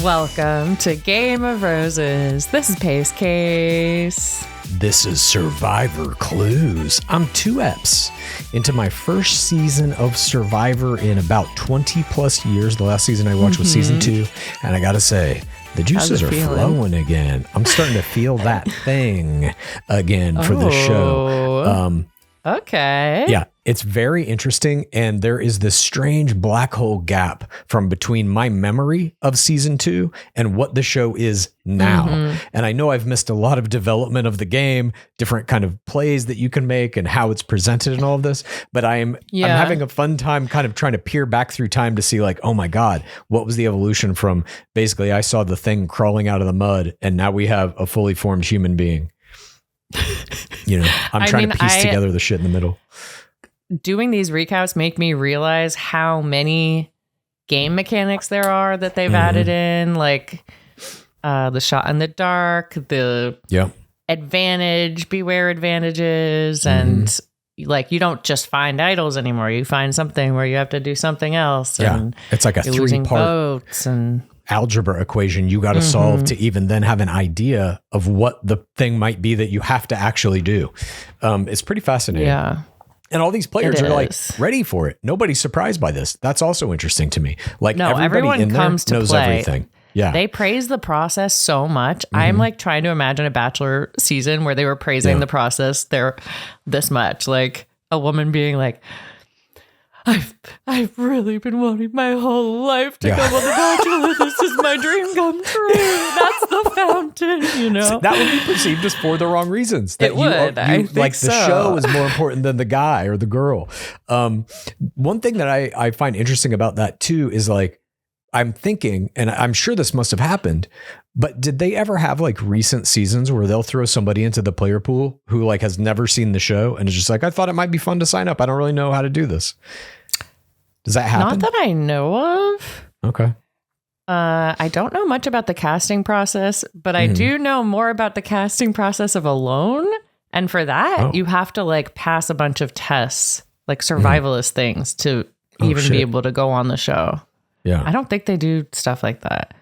Welcome to Game of Roses. This is PaceCase. This is Survivor Clues. I'm 2 eps into my first season of Survivor in about 20 plus years. The last season I watched was season 2. And I got to say, the juices are flowing again. I'm starting to feel that thing again for the show. Okay. Yeah, it's very interesting. And there is this strange black hole gap from between my memory of season 2 and what the show is now. And I know I've missed a lot of development of the game, different kind of plays that you can make and how it's presented and all of this. But I'm having a fun time kind of trying to peer back through time to see like, oh my God, what was the evolution from basically I saw the thing crawling out of the mud and now we have a fully formed human being. You know, I'm trying to piece together the shit in the middle. Doing these recaps make me realize how many game mechanics there are that they've added in, like the shot in the dark, the advantage, beware advantages, and like you don't just find idols anymore. You find something where you have to do something else. Yeah, and it's like a 3-part boats and algebra equation you got to solve to even then have an idea of what the thing might be that you have to actually do. It's pretty fascinating. Yeah. And all these players are like ready for it. Nobody's surprised by this. That's also interesting to me. Like everybody in there knows everything. Yeah. They praise the process so much. I'm like trying to imagine a Bachelor season where they were praising the process there this much. Like a woman being like, I've really been wanting my whole life to come on The Bachelor. This is my dream come true. That's the fountain, you know. So that would be perceived as for the wrong reasons. That it would. I think like so. The show is more important than the guy or the girl. One thing that I find interesting about that too is like, I'm thinking, and I'm sure this must have happened, but did they ever have like recent seasons where they'll throw somebody into the player pool who like has never seen the show and is just like, I thought it might be fun to sign up. I don't really know how to do this. Does that happen? Not that I know of. Okay. I don't know much about the casting process, but I do know more about the casting process of Alone. And for that, you have to like pass a bunch of tests, like survivalist things to even be able to go on the show. Yeah. I don't think they do stuff like that.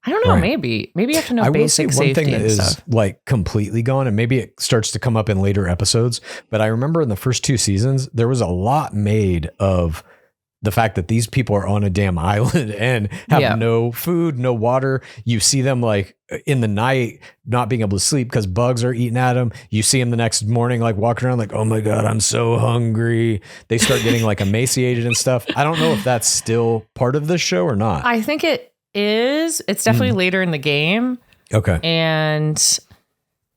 I don't know. Right. Maybe you have to know basic safety. One thing that is like completely gone, and maybe it starts to come up in later episodes, but I remember in the first 2 seasons, there was a lot made of the fact that these people are on a damn island and have no food, no water. You see them like in the night, not being able to sleep because bugs are eating at them. You see them the next morning, like walking around like, oh my God, I'm so hungry. They start getting like emaciated and stuff. I don't know if that's still part of the show or not. I think it is. It's definitely later in the game. Okay.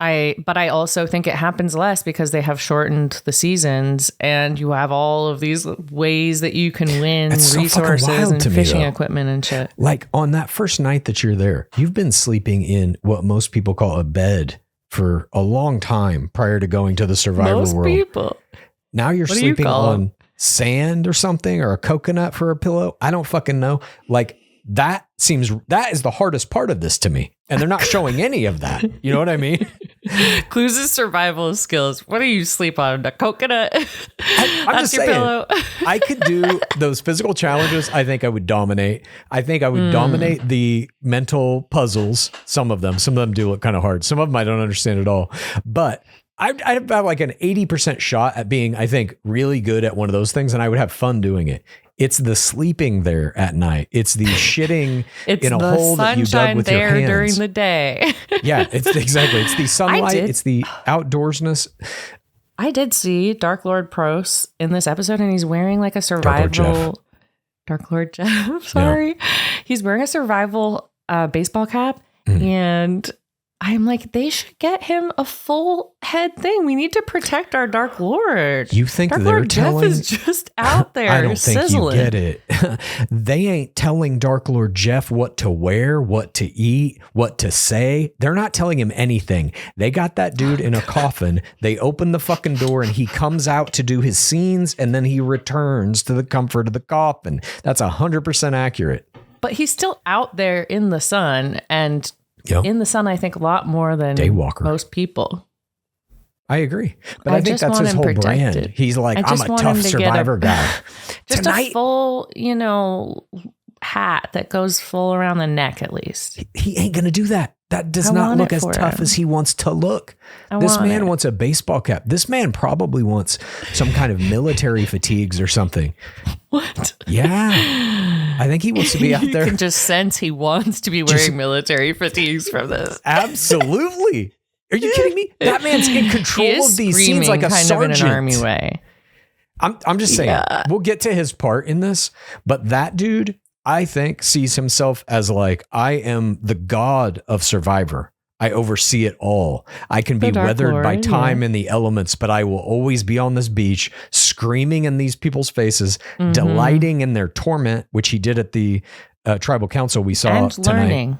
But I also think it happens less because they have shortened the seasons and you have all of these ways that you can win resources and fishing equipment and shit. Like on that first night that you're there, you've been sleeping in what most people call a bed for a long time prior to going to the survival world. Most people. Now you're sleeping on sand or something or a coconut for a pillow. I don't fucking know. Like that is the hardest part of this to me. And they're not showing any of that. You know what I mean? Clues' survival skills. What do you sleep on? A coconut? I'm just saying, pillow. I could do those physical challenges. I think I would dominate. I think I would dominate the mental puzzles. Some of them do look kind of hard. Some of them I don't understand at all. But I'd have like an 80% shot at being, I think, really good at one of those things. And I would have fun doing it. It's the sleeping there at night. It's the shitting in a hole that you dug with your hands. During the day. Yeah, it's exactly. It's the sunlight. It's the outdoorsness. I did see Dark Lord Pros in this episode, and he's wearing like a survival. Dark Lord Jeff. Sorry, he's wearing a survival baseball cap, and I'm like, they should get him a full head thing. We need to protect our Dark Lord. You think Dark they're Lord telling? Jeff is just out there. I don't sizzling. think you get it. They ain't telling Dark Lord Jeff what to wear, what to eat, what to say. They're not telling him anything. They got that dude in a coffin. They open the fucking door and he comes out to do his scenes and then he returns to the comfort of the coffin. That's 100% accurate. But he's still out there in the sun and in the sun, I think a lot more than Daywalker. Most people. I agree. But I think that's his whole brand. He's like, I'm a tough survivor guy. Just tonight, a full, hat that goes full around the neck at least. He ain't going to do that. That does not look as tough as he wants to look. This man wants a baseball cap. This man probably wants some kind of military fatigues or something. What? Yeah. I think he wants to be out there. You can just sense he wants to be wearing military fatigues from this. Absolutely. Are you kidding me? That man's in control of these scenes like a kind sergeant. of in an army way. I'm just saying, we'll get to his part in this, but that dude, I think, sees himself as like, I am the god of Survivor. I oversee it all. I can be weathered by time and the elements, but I will always be on this beach, screaming in these people's faces, delighting in their torment, which he did at the tribal council we saw and tonight. Learning.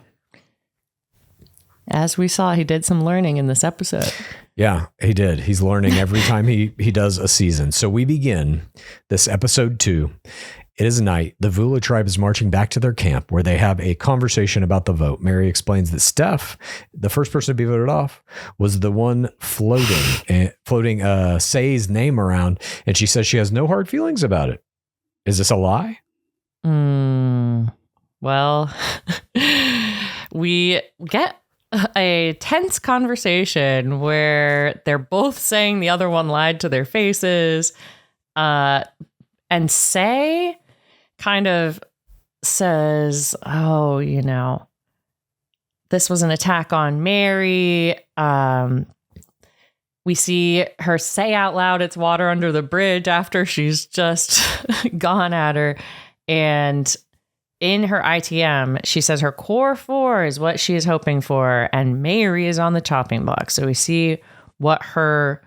As we saw, he did some learning in this episode. Yeah, he did. He's learning every time he does a season. So we begin this episode 2. It is night. The Vula tribe is marching back to their camp where they have a conversation about the vote. Mary explains that Steph, the first person to be voted off, was the one floating Say's name around. And she says she has no hard feelings about it. Is this a lie? Well, we get a tense conversation where they're both saying the other one lied to their faces. And Say kind of says, oh, this was an attack on Mary. We see her say out loud, it's water under the bridge after she's just gone at her. And in her ITM, she says her core 4 is what she is hoping for. And Mary is on the chopping block. So we see what her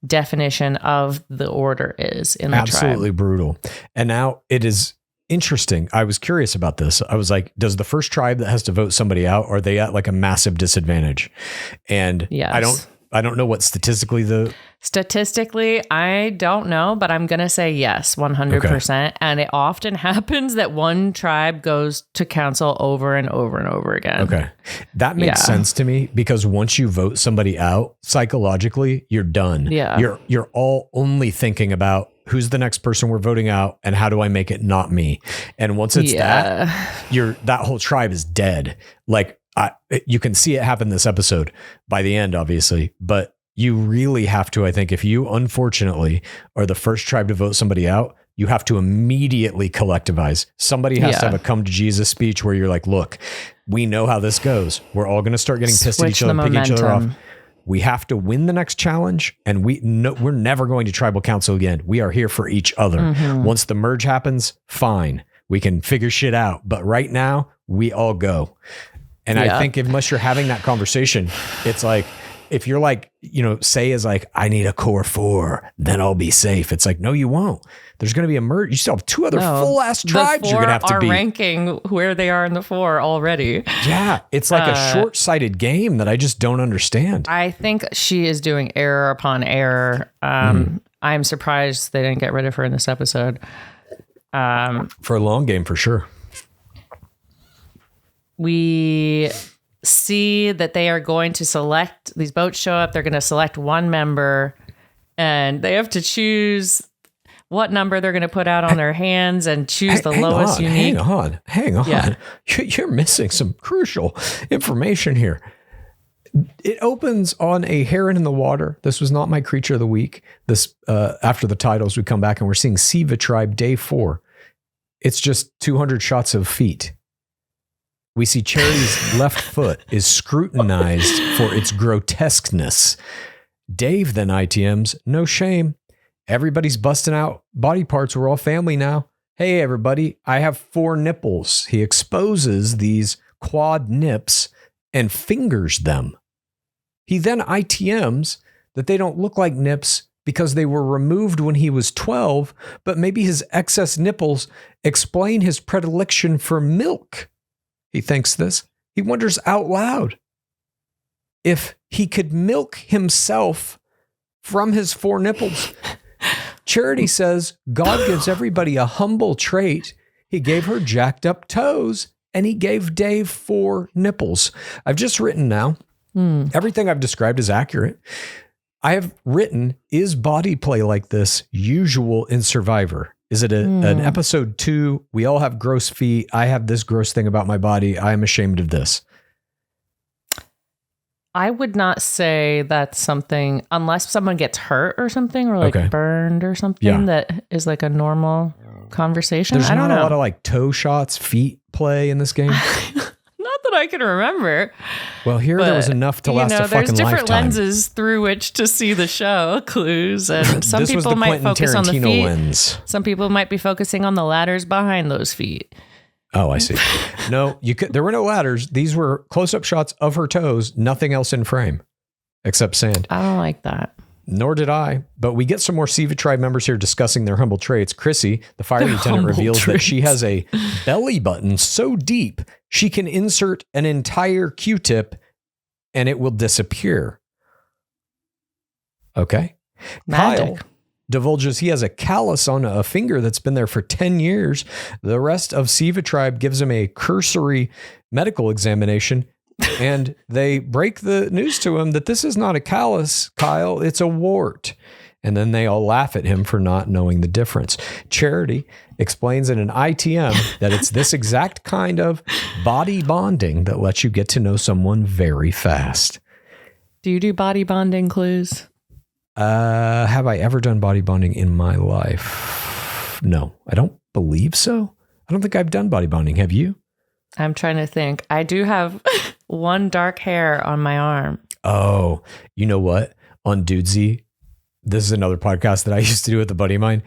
definition of the order is in the Absolutely tribe. Brutal. And now it is interesting. I was curious about this. I was like, does the first tribe that has to vote somebody out, are they at like a massive disadvantage? And yes. I don't know what statistically, I don't know, but I'm going to say yes, 100%. Okay. And it often happens that one tribe goes to council over and over and over again. Okay. That makes sense to me because once you vote somebody out, psychologically, you're done. Yeah. You're all only thinking about who's the next person we're voting out and how do I make it not me? And once it's that whole tribe is dead. Like, you can see it happen this episode by the end, obviously, but you really have to, I think, if you unfortunately are the first tribe to vote somebody out, you have to immediately collectivize. Somebody has to have a come to Jesus speech where you're like, look, we know how this goes. We're all going to start getting pissed at each other, picking each other off. We have to win the next challenge, and we're never going to tribal council again. We are here for each other. Once the merge happens, fine. We can figure shit out. But right now, we all go. And I think unless you're having that conversation, it's like, if you're like, Say is like, I need a core 4, then I'll be safe. It's like, no, you won't. There's going to be a merge. You still have 2 other full ass tribes you're going to have to beat. Are ranking where they are in the 4 already. Yeah. It's like a short-sighted game that I just don't understand. I think she is doing error upon error. I'm surprised they didn't get rid of her in this episode. For a long game, for sure. We see that they are going to select, these boats show up, they're going to select one member, and they have to choose what number they're going to put out on their hands and choose the lowest unique. Hang on. Yeah. You're missing some crucial information here. It opens on a heron in the water. This was not my creature of the week. This after the titles, we come back and we're seeing Siva tribe day 4. It's just 200 shots of feet. We see Charity's left foot is scrutinized for its grotesqueness. Dave then ITMs, no shame. Everybody's busting out body parts. We're all family now. Hey, everybody, I have 4 nipples. He exposes these quad nips and fingers them. He then ITMs that they don't look like nips because they were removed when he was 12, but maybe his excess nipples explain his predilection for milk. He thinks this. He wonders out loud if he could milk himself from his 4 nipples. Charity says God gives everybody a humble trait. He gave her jacked up toes, and he gave Dave 4 nipples. I've just written now. Everything I've described is accurate. I have written, is body play like this usual in Survivor? Is it an episode 2? We all have gross feet. I have this gross thing about my body. I am ashamed of this. I would not say that's something, unless someone gets hurt or something, or like burned or something, that is like a normal conversation. There's I don't know. a lot of like toe shots, feet play in this game. Not that I can remember. Well, there was enough to last a fucking there's different lifetime. lenses through which to see the show, Clues, and some This was people the might Quentin focus on the Tarantino feet. lens. Some people might be focusing on the ladders behind those feet. Oh, I see. No, there were no ladders. These were close-up shots of her toes, nothing else in frame except sand. I don't like that. Nor did I. But we get some more Siva tribe members here discussing their humble traits. Chrissy, the fire lieutenant, reveals that she has a belly button so deep she can insert an entire Q-tip and it will disappear. Okay. Magic. Kyle divulges he has a callus on a finger that's been there for 10 years. The rest of Siva tribe gives him a cursory medical examination, and they break the news to him that this is not a callus, Kyle, it's a wart. And then they all laugh at him for not knowing the difference. Charity explains in an ITM that it's this exact kind of body bonding that lets you get to know someone very fast. Do you do body bonding, Clues? Have I ever done body bonding in my life? No, I don't believe so. I don't think I've done body bonding. Have you? I'm trying to think. I do have one dark hair on my arm. Oh, you know what? On Dudesy, this is another podcast that I used to do with a buddy of mine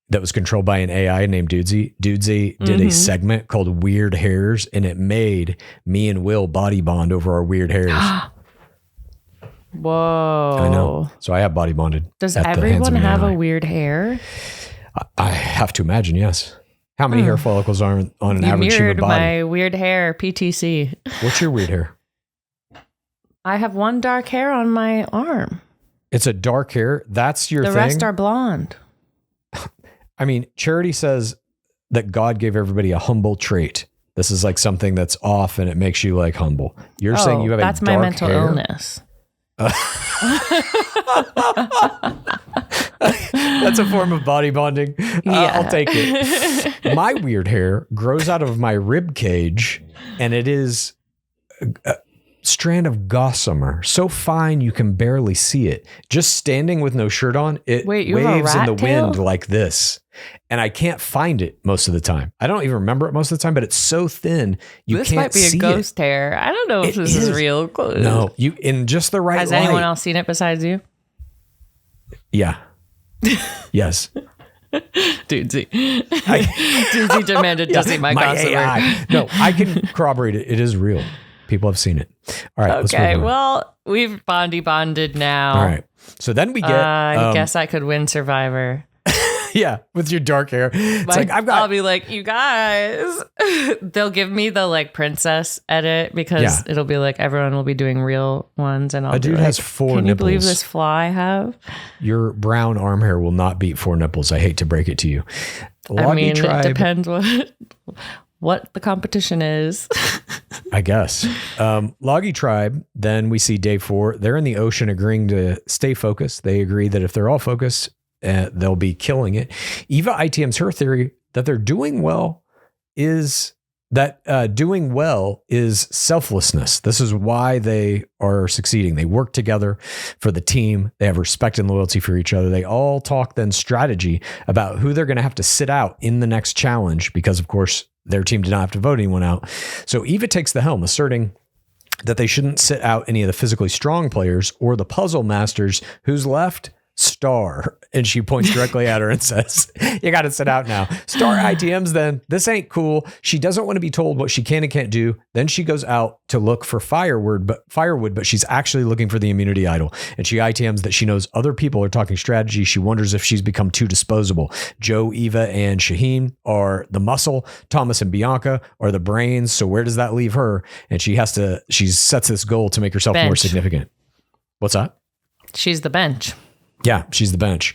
that was controlled by an AI named Dudesy. Dudesy did a segment called Weird Hairs, and it made me and Will body bond over our weird hairs. Whoa. I know. So I have body bonded. Does everyone have a weird hair? I have to imagine, yes. How many hair follicles are on an average human body? My weird hair, PTC. What's your weird hair? I have one dark hair on my arm. It's a dark hair. That's your thing? The rest are blonde. I mean, Charity says that God gave everybody a humble trait. This is like something that's off and it makes you like humble. You're saying you have a dark hair? That's my mental illness. That's a form of body bonding. I'll take it. My weird hair grows out of my rib cage, and it is a strand of gossamer, so fine you can barely see it. Just standing with no shirt on, it waves in the wind like this, and I can't find it most of the time. I don't even remember it most of the time, but it's so thin you can't see it. This might be a ghost hair. I don't know if this is real. No, you in just the right light. Has anyone else seen it besides you? Yeah. Yes. Dudesy. Dudesy demanded to see my gossamer. AI. No, I can corroborate it. It is real. People have seen it. All right. Okay. Well, we've bonded now. All right. So then we get. I guess I could win Survivor. Yeah, with your dark hair. It's like I'll be like, you guys. They'll give me the like princess edit because it'll be like everyone will be doing real ones, and a dude has four nipples. Can you believe this fly I have? Your brown arm hair will not beat four nipples. I hate to break it to you. It depends what the competition is. I guess. Loggy Tribe, then we see day 4. They're in the ocean agreeing to stay focused. They agree that if they're all focused, they'll be killing it. Eva ITM's her theory that they're doing well is selflessness. This is why they are succeeding. They work together for the team. They have respect and loyalty for each other. They all talk then strategy about who they're going to have to sit out in the next challenge because, of course, their team did not have to vote anyone out. So Eva takes the helm, asserting that they shouldn't sit out any of the physically strong players or the puzzle masters. Who's left? Star. And she points directly at her and says, you got to sit out now. Star ITMs then. This ain't cool. She doesn't want to be told what she can and can't do. Then she goes out to look for firewood, but she's actually looking for the immunity idol. And she ITMs that she knows other people are talking strategy. She wonders if she's become too disposable. Joe, Eva, and Shaheen are the muscle. Thomas and Bianca are the brains. So where does that leave her? And she sets this goal to make herself more significant. What's that? She's the bench. Yeah, she's the bench.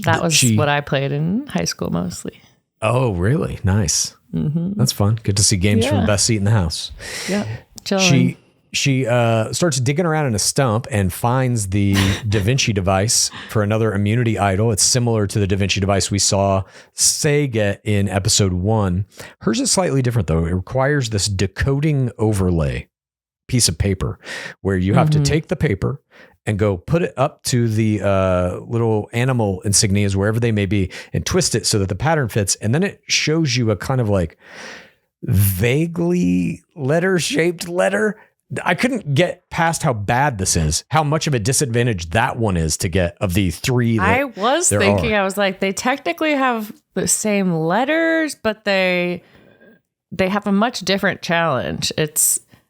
That was what I played in high school mostly. Oh, really? Nice. Mm-hmm. That's fun. Good to see games from the best seat in the house. Yeah, chilling. she starts digging around in a stump and finds the Da Vinci device for another immunity idol. It's similar to the Da Vinci device we saw Say get in episode 1. Hers is slightly different, though. It requires this decoding overlay piece of paper where you have to take the paper and go put it up to the little animal insignias, wherever they may be, and twist it so that the pattern fits. And then it shows you a kind of like vaguely letter-shaped letter. I couldn't get past how bad this is, how much of a disadvantage that one is to get of the 3 that I was thinking, I was like, they technically have the same letters, but they have a much different challenge.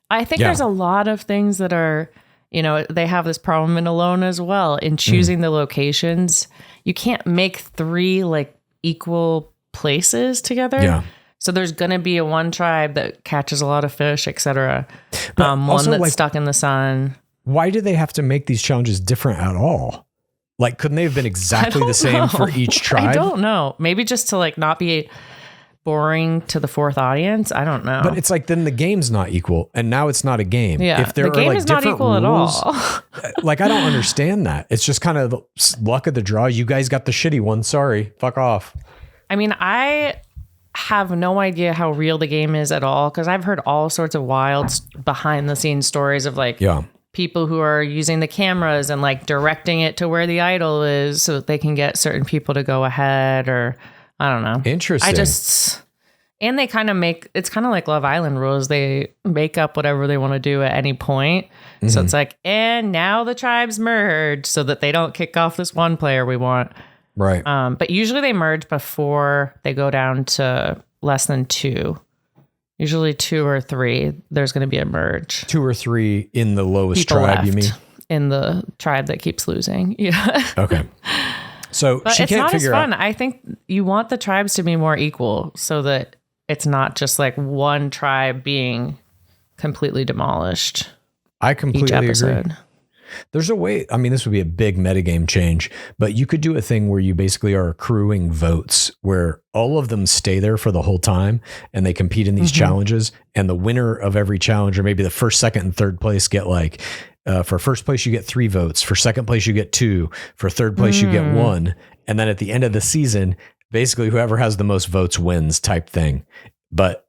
I think there's a lot of things that are, they have this problem in Alone as well in choosing the locations. You can't make 3 like equal places together. Yeah. So there's going to be one tribe that catches a lot of fish, etc. One that's like, stuck in the sun. Why do they have to make these challenges different at all? Like, couldn't they have been exactly the same for each tribe? I don't know. Maybe just to like not be boring to the 4th audience. I don't know. But it's like, then the game's not equal, and now it's not a game. Yeah, if there the game are like is not equal rules, at all. Like, I don't understand that. It's just kind of the luck of the draw. You guys got the shitty one. Sorry, fuck off. I mean, I have no idea how real the game is at all, because I've heard all sorts of wild behind the scenes stories of like people who are using the cameras and like directing it to where the idol is so that they can get certain people to go ahead, or I don't know. Interesting. And they kind of it's kind of like Love Island rules. They make up whatever they want to do at any point. So it's like, and now the tribes merge so that they don't kick off this one player we want. Right. But usually they merge before they go down to less than 2. Usually 2 or 3, there's going to be a merge. 2 or 3 in the lowest People tribe, you mean? In the tribe that keeps losing. Yeah. Okay. So but she it's can't not figure as fun. out. I think you want the tribes to be more equal so that it's not just like one tribe being completely demolished. I completely agree. There's a way, I mean, this would be a big metagame change, but you could do a thing where you basically are accruing votes where all of them stay there for the whole time and they compete in these challenges, and the winner of every challenge, or maybe the first, second, and third place, get like, for first place, you get 3 votes. For second place, you get 2. For third place, you get 1. And then at the end of the season, basically whoever has the most votes wins type thing. But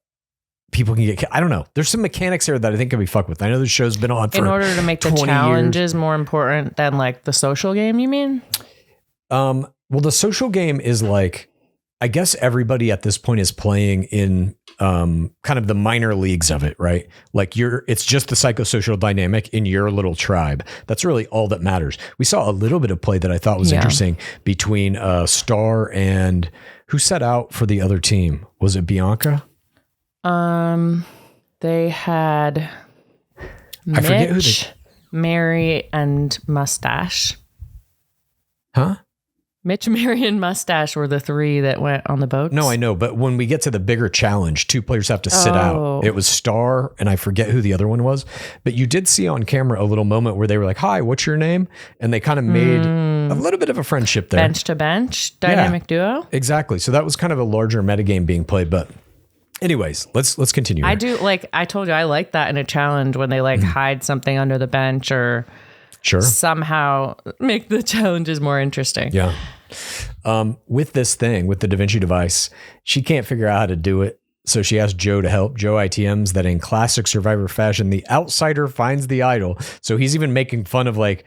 people can get, I don't know. There's some mechanics here that I think can be fucked with. I know the show's been on for 20 years. In order to make the challenges more important than like the social game, you mean? Well, the social game is like, I guess everybody at this point is playing in kind of the minor leagues of it, right? Like it's just the psychosocial dynamic in your little tribe. That's really all that matters. We saw a little bit of play that I thought was interesting between Star and who set out for the other team. Was it Bianca? They had I forget who Mary, and Mustache. Huh? Mitch, Mary, and Mustache were the 3 that went on the boats. No, I know. But when we get to the bigger challenge, 2 players have to sit out. It was Star, and I forget who the other one was. But you did see on camera a little moment where they were like, hi, what's your name? And they kind of made a little bit of a friendship there. Bench to bench, dynamic duo. Exactly. So that was kind of a larger metagame being played. But anyways, let's continue. I do, like I told you, I like that in a challenge when they like hide something under the bench or somehow make the challenges more interesting. Yeah. With this thing, with the Da Vinci device, she can't figure out how to do it. So she asked Joe to help. Joe ITMs that in classic Survivor fashion, the outsider finds the idol. So he's even making fun of like,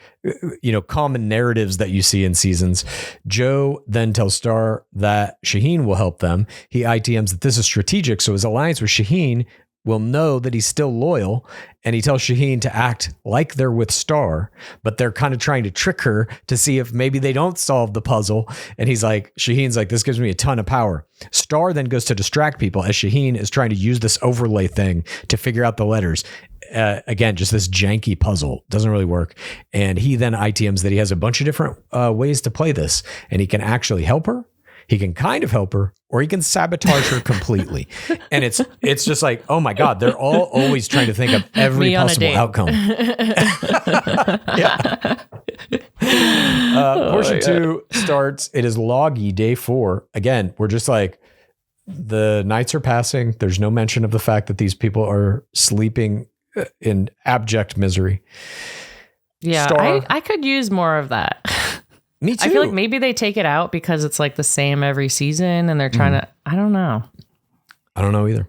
common narratives that you see in seasons. Joe then tells Star that Shaheen will help them. He ITMs that this is strategic. So his alliance with Shaheen will know that he's still loyal, and he tells Shaheen to act like they're with Star, but they're kind of trying to trick her to see if maybe they don't solve the puzzle. And Shaheen's like, this gives me a ton of power. Star then goes to distract people as Shaheen is trying to use this overlay thing to figure out the letters. Again, just this janky puzzle. Doesn't really work. And he then ITMs that he has a bunch of different ways to play this, and he can actually help her. He can kind of help her, or he can sabotage her completely. And it's just like, oh my God, they're all always trying to think of every possible outcome. Yeah. Portion 2 starts. It is loggy day 4. Again, we're just like, the nights are passing. There's no mention of the fact that these people are sleeping in abject misery. Yeah, Star, I could use more of that. Me too. I feel like maybe they take it out because it's like the same every season and they're trying to, I don't know. I don't know either.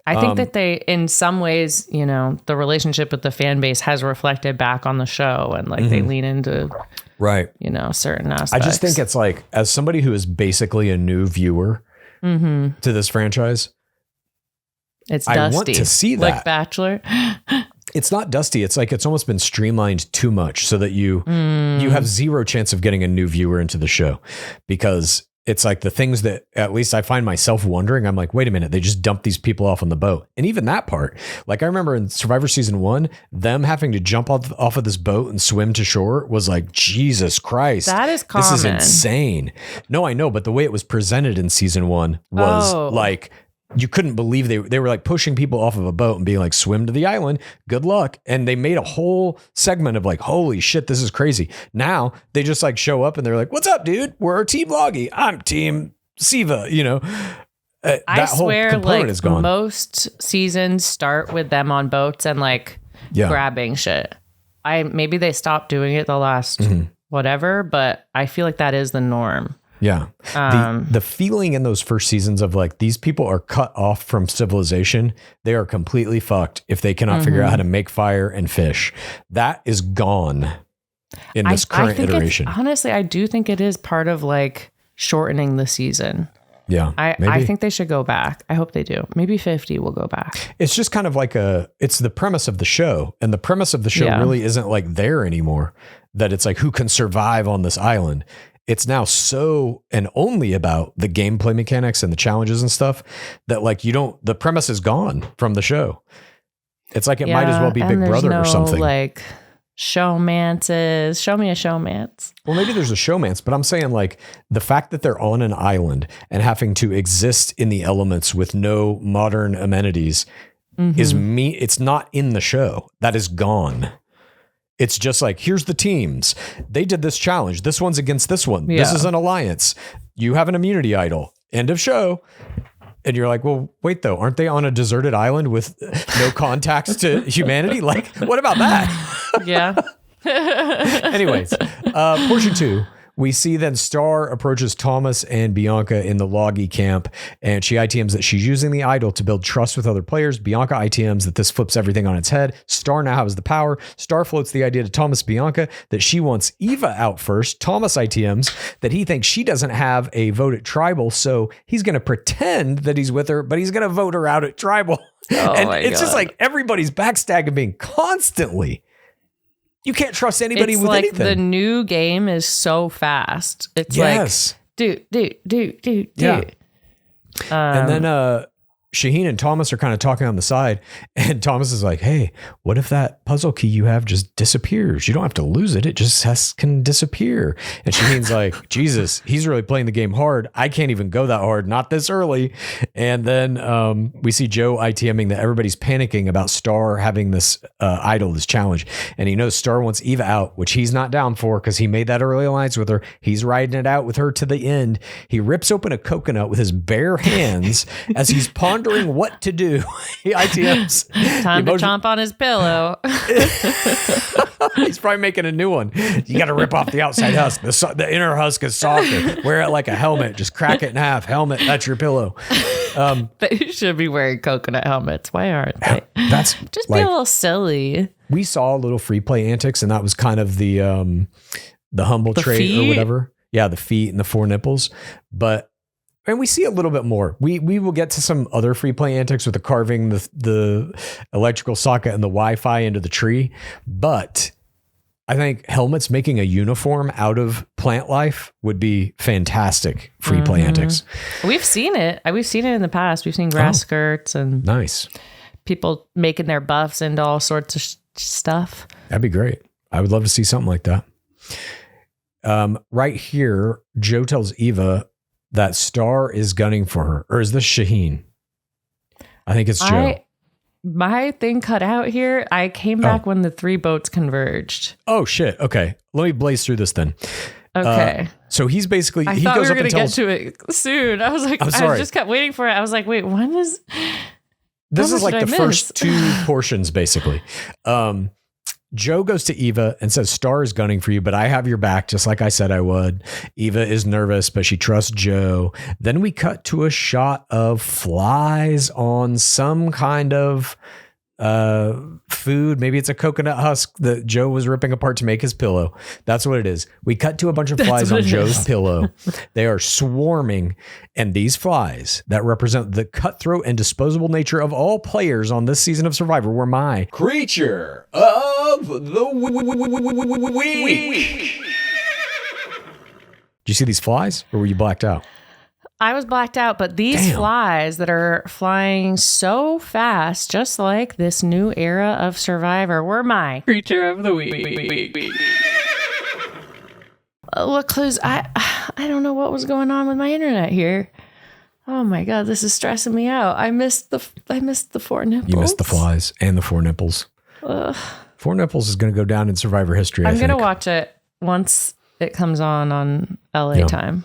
I think that they, in some ways, you know, the relationship with the fan base has reflected back on the show and like they lean into, right, you know, certain aspects. I just think it's like, as somebody who is basically a new viewer to this franchise, it's I dusty. want to see that. Like Bachelor. It's not dusty. It's like it's almost been streamlined too much so that you have zero chance of getting a new viewer into the show, because it's like the things that at least I find myself wondering. I'm like, wait a minute, they just dumped these people off on the boat. And even that part, like I remember in Survivor season 1, them having to jump off of this boat and swim to shore was like, Jesus Christ. That is common. This is insane. No, I know. But the way it was presented in season 1 was like, you couldn't believe they were like pushing people off of a boat and being like, swim to the island. Good luck. And they made a whole segment of like, holy shit, this is crazy. Now they just like show up and they're like, what's up, dude? We're Team Loggy. I'm Team Siva, you know. I swear, like most seasons start with them on boats and like grabbing shit. Maybe they stopped doing it the last whatever, but I feel like that is the norm. Yeah. The feeling in those first seasons of like, these people are cut off from civilization. They are completely fucked if they cannot figure out how to make fire and fish. That is gone in this current iteration. Honestly, I do think it is part of like shortening the season. Yeah. I think they should go back. I hope they do. Maybe 50 will go back. It's just kind of like it's the premise of the show. And the premise of the show really isn't like there anymore, that it's like, who can survive on this island? It's now so and only about the gameplay mechanics and the challenges and stuff that like the premise is gone from the show. It's like it might as well be Big Brother or something. Like showmances. Show me a showmance. Well, maybe there's a showmance, but I'm saying like the fact that they're on an island and having to exist in the elements with no modern amenities it's not in the show. That is gone. It's just like, here's the teams. They did this challenge. This one's against this one. Yeah. This is an alliance. You have an immunity idol. End of show. And you're like, well, wait, though. Aren't they on a deserted island with no contacts to humanity? Like, what about that? Yeah. Anyways, portion 2. We see then Star approaches Thomas and Bianca in the Loggy camp, and she ITMs that she's using the idol to build trust with other players. Bianca ITMs that this flips everything on its head. Star now has the power. Star floats the idea to Thomas Bianca that she wants Eva out first. Thomas ITMs that he thinks she doesn't have a vote at Tribal, so he's going to pretend that he's with her, but he's going to vote her out at Tribal. And it's just like everybody's backstabbing constantly. You can't trust anybody with anything. The new game is so fast. It's like, do. Yeah. And then Shaheen and Thomas are kind of talking on the side, and Thomas is like, hey, what if that puzzle key you have just disappears? You don't have to lose it. It just can disappear. And Shaheen's like, Jesus, he's really playing the game hard. I can't even go that hard. Not this early. And then we see Joe ITMing that everybody's panicking about Star having this idol, this challenge. And he knows Star wants Eva out, which he's not down for because he made that early alliance with her. He's riding it out with her to the end. He rips open a coconut with his bare hands as he's pondering what to do. He ITMs. Time to chomp on his pillow. He's probably making a new one. You got to rip off the outside husk. The inner husk is softer. Wear it like a helmet. Just crack it in half. Helmet, that's your pillow. They should be wearing coconut helmets. Why aren't they? That's just like, be a little silly. We saw a little free play antics, and that was kind of the humble trait or whatever. Yeah, the feet and the 4 nipples. And we see a little bit more. We will get to some other free play antics with the carving the electrical socket and the Wi-Fi into the tree. But I think helmets making a uniform out of plant life would be fantastic free play antics. We've seen it. We've seen it in the past. We've seen grass skirts and people making their buffs into all sorts of stuff. That'd be great. I would love to see something like that. Right here, Joe tells Eva that Star is gunning for her. Or is this Shaheen? I think it's Joe. My thing cut out here. I came back when the 3 boats converged. Oh, shit. Okay. Let me blaze through this then. Okay. So he's basically... I thought we were going to get to it soon. I was like, I just kept waiting for it. I was like, wait, when is... This is like the first two portions, basically. Joe goes to Eva and says, Star is gunning for you, but I have your back, just like I said I would. Eva is nervous, but she trusts Joe. Then we cut to a shot of flies on some kind of food. Maybe it's a coconut husk that Joe was ripping apart to make his pillow. That's what it is. We cut to a bunch of flies on Joe's pillow. They are swarming. And these flies that represent the cutthroat and disposable nature of all players on this season of Survivor were my creature of the week. Did you see these flies or were you blacked out? I was blacked out, but these flies that are flying so fast, just like this new era of Survivor, were my creature of the week. Look, Clues, I don't know what was going on with my internet here. Oh my God, this is stressing me out. I missed the four nipples. You missed the flies and the four nipples. Four nipples is going to go down in Survivor history. I'm going to watch it once it comes on LA time.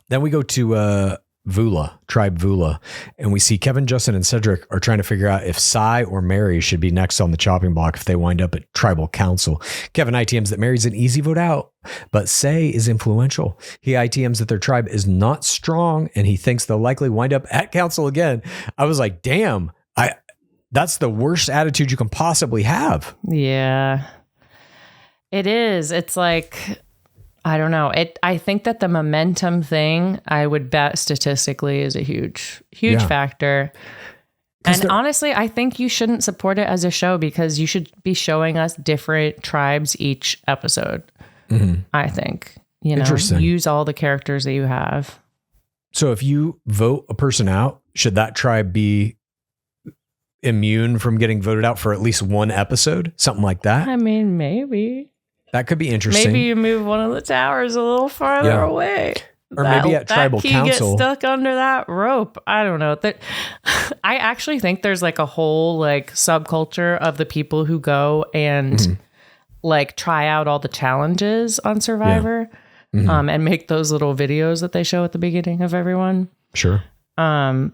Then we go to Tribe Vula, and we see Kevin, Justin, and Cedric are trying to figure out if Sai or Mary should be next on the chopping block if they wind up at Tribal Council. Kevin ITMs that Mary's an easy vote out, but Sai is influential. He ITMs that their tribe is not strong, and he thinks they'll likely wind up at Council again. I was like, damn, that's the worst attitude you can possibly have. Yeah, it is. It's like, I don't know. I think that the momentum thing, I would bet statistically, is a huge factor. And honestly, I think you shouldn't support it as a show because you should be showing us different tribes each episode. Mm-hmm. I think, use all the characters that you have. So if you vote a person out, should that tribe be immune from getting voted out for at least one episode? Something like that? I mean, maybe. That could be interesting. Maybe you move one of the towers a little farther away. Or maybe at Tribal Council. Get stuck under that rope. I don't know. I actually think there's like a whole like subculture of the people who go and like try out all the challenges on Survivor and make those little videos that they show at the beginning of everyone. Sure. But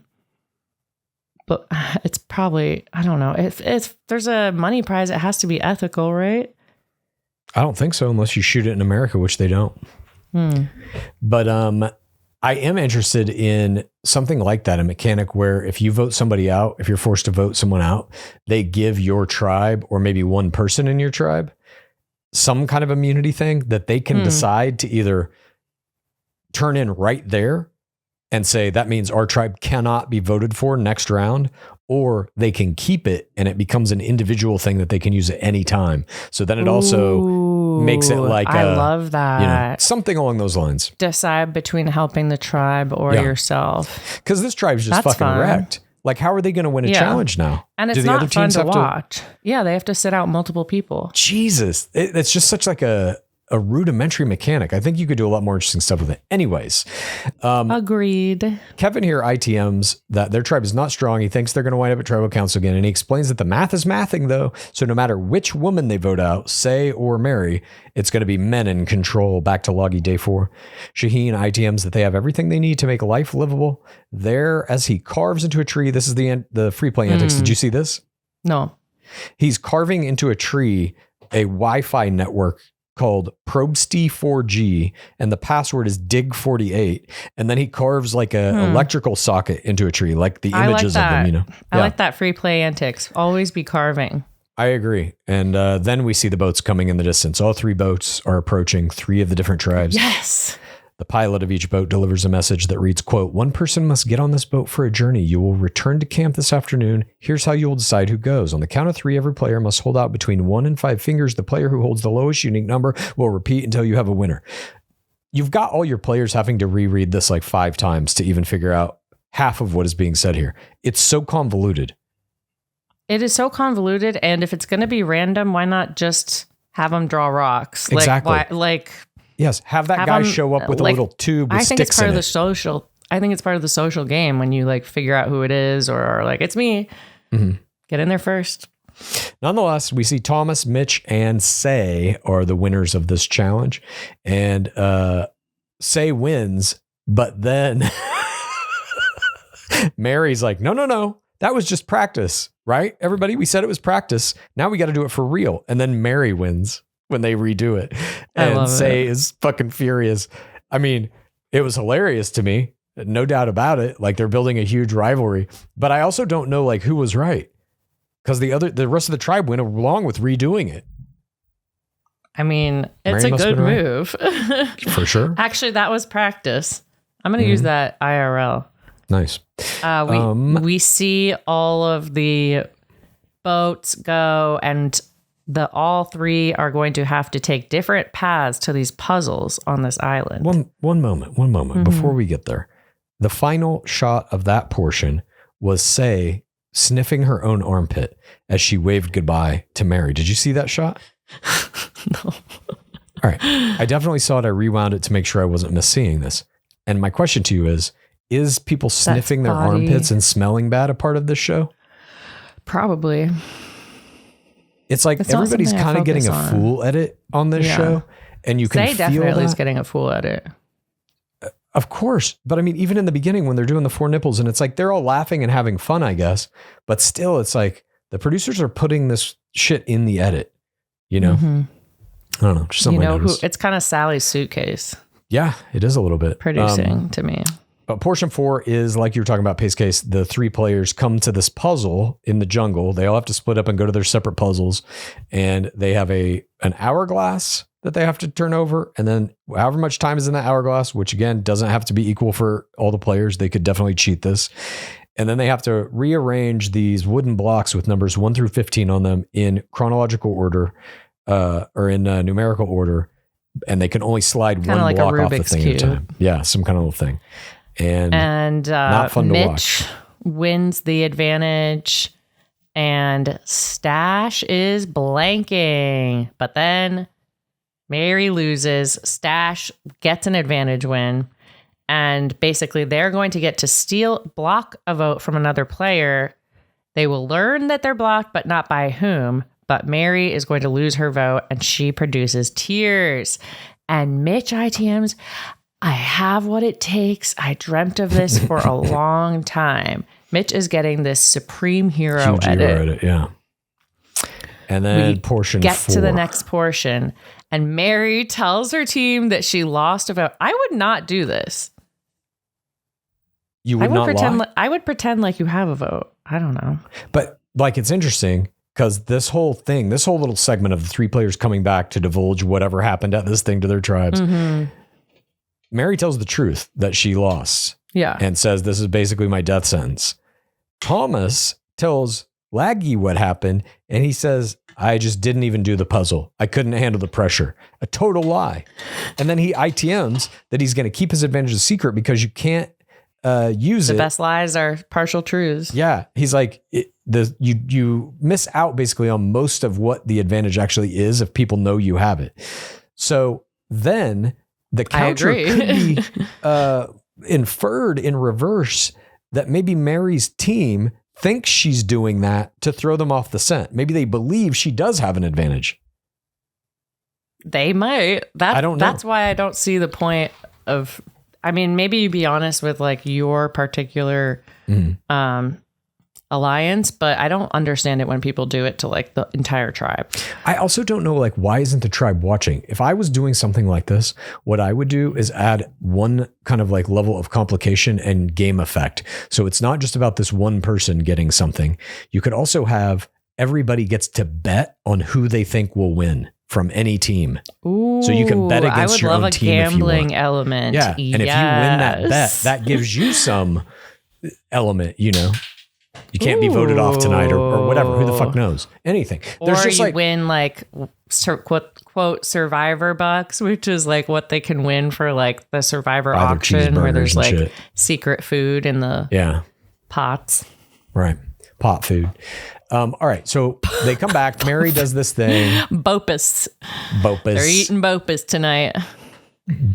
it's probably, I don't know. If there's a money prize, it has to be ethical, right? I don't think so unless you shoot it in America, which they don't. But I am interested in something like that, a mechanic where if you vote somebody out, if you're forced to vote someone out, they give your tribe or maybe one person in your tribe some kind of immunity thing that they can decide to either turn in right there and say that means our tribe cannot be voted for next round, or they can keep it and it becomes an individual thing that they can use at any time. So then it also makes it like I love that. Something along those lines. Decide between helping the tribe or yourself. Because this tribe's just fucking wrecked. Like, how are they going to win a challenge now? And it's not fun to watch. Yeah, they have to sit out multiple people. Jesus. It's just such like a rudimentary mechanic. I think you could do a lot more interesting stuff with it. Anyways. Agreed. Kevin here ITMs that their tribe is not strong. He thinks they're going to wind up at Tribal Council again. And he explains that the math is mathing though. So no matter which woman they vote out, Say or Mary, it's going to be men in control. Back to Loggy Day 4. Shaheen ITMs that they have everything they need to make life livable. There, as he carves into a tree, this is the free play antics. Did you see this? No. He's carving into a tree a Wi-Fi network called Probsty 4G, and the password is dig48. And then he carves like a electrical socket into a tree, like the images of them, I like that free play antics. Always be carving. I agree. And then we see the boats coming in the distance. All three boats are approaching 3 of the different tribes. Yes. The pilot of each boat delivers a message that reads, quote, "One person must get on this boat for a journey. You will return to camp this afternoon. Here's how you will decide who goes. On the count of 3, every player must hold out between 1 and 5 fingers. The player who holds the lowest unique number will repeat until you have a winner." You've got all your players having to reread this like 5 times to even figure out half of what is being said here. It's so convoluted. It is so convoluted. And if it's going to be random, why not just have them draw rocks? Exactly. Yes, have that guy show up with a little tube with sticks in it. I think it's part of the social. I think it's part of the social game when you like figure out who it is or like, it's me. Get in there first. Nonetheless, we see Thomas, Mitch, and Say are the winners of this challenge. And Say wins, but then Mary's like, no. That was just practice, right? Everybody, we said it was practice. Now we got to do it for real. And then Mary wins when they redo it. And Say is fucking furious. I mean, it was hilarious to me. No doubt about it. Like, they're building a huge rivalry. But I also don't know like who was right. Because the rest of the tribe went along with redoing it. I mean, it's a good move. For sure. Actually, that was practice. I'm going to use that IRL. Nice. We see all of the boats go, and all three are going to have to take different paths to these puzzles on this island. One moment before we get there. The final shot of that portion was Say sniffing her own armpit as she waved goodbye to Mary. Did you see that shot? No. All right. I definitely saw it. I rewound it to make sure I wasn't misseeing this. And my question to you is people sniffing their armpits and smelling bad a part of this show? Probably. It's like everybody's kind of getting a fool edit on this show. And you can feel definitely that. Is getting a fool edit. Of course. But I mean, even in the beginning when they're doing the four nipples and it's like they're all laughing and having fun, I guess. But still, it's like the producers are putting this shit in the edit, you know? Mm-hmm. I don't know. Just something I noticed. It's kind of Sally's suitcase. Yeah, it is a little bit. Producing to me. But portion 4 is like you were talking about, PaceCase. The 3 players come to this puzzle in the jungle. They all have to split up and go to their separate puzzles. And they have an hourglass that they have to turn over. And then however much time is in that hourglass, which again, doesn't have to be equal for all the players. They could definitely cheat this. And then they have to rearrange these wooden blocks with numbers 1 through 15 on them in chronological order or in numerical order. And they can only slide kind one block off the Rubik's thing cube. at a time. Yeah, some kind of little thing. And not fun to watch. Mitch wins the advantage and Stash is blanking. But then Mary loses. Stash gets an advantage win. And basically they're going to get to block a vote from another player. They will learn that they're blocked, but not by whom. But Mary is going to lose her vote and she produces tears. And Mitch ITMs, I have what it takes. I dreamt of this for a long time. Mitch is getting this supreme hero edit. Yeah. And then portion 4. Get to the next portion. And Mary tells her team that she lost a vote. I would not do this. You would not lie? I would pretend like you have a vote. I don't know. But like, it's interesting because this whole little segment of the 3 players coming back to divulge whatever happened at this thing to their tribes. Mm-hmm. Mary tells the truth that she lost. Yeah. And says, this is basically my death sentence. Thomas tells Laggy what happened. And he says, I just didn't even do the puzzle. I couldn't handle the pressure. A total lie. And then he ITMs that he's going to keep his advantage a secret because you can't use it. The best lies are partial truths. Yeah. He's like, you miss out basically on most of what the advantage actually is if people know you have it. So then the counter could be inferred in reverse that maybe Mary's team thinks she's doing that to throw them off the scent. Maybe they believe she does have an advantage. They might. I don't know. That's why I don't see the point of, I mean, maybe you be honest with like your particular alliance, but I don't understand it when people do it to like the entire tribe. I also don't know, like, why isn't the tribe watching? If I was doing something like this, what I would do is add one kind of like level of complication and game effect. So it's not just about this one person getting something. You could also have everybody gets to bet on who they think will win from any team. Ooh, so you can bet against your own team. I would love a gambling element. Yeah. And if you win that bet, that gives you some element, you know. You can't be voted off tonight or whatever. Who the fuck knows? Anything. There's just you win like quote survivor bucks, which is like what they can win for like the survivor auction where there's like secret food in the pots. Right. Pot food. All right. So they come back. Mary does this thing. Bopus. They're eating Bopus tonight.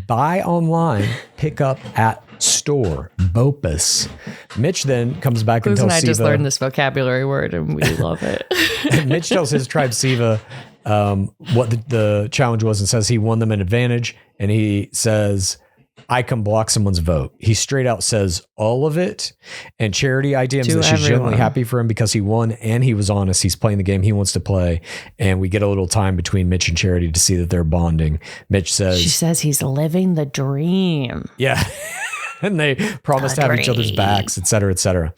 Buy online, pick up at store. Bopus. Mitch then comes back and tells Siva. I just learned this vocabulary word and we love it. And Mitch tells his tribe Siva what the challenge was and says he won them an advantage. And he says I can block someone's vote. He straight out says all of it. And Charity ITMs that she's genuinely happy for him because he won and he was honest. He's playing the game he wants to play. And we get a little time between Mitch and Charity to see that they're bonding. She says he's living the dream. Yeah. And they promise to have each other's backs, et cetera, et cetera.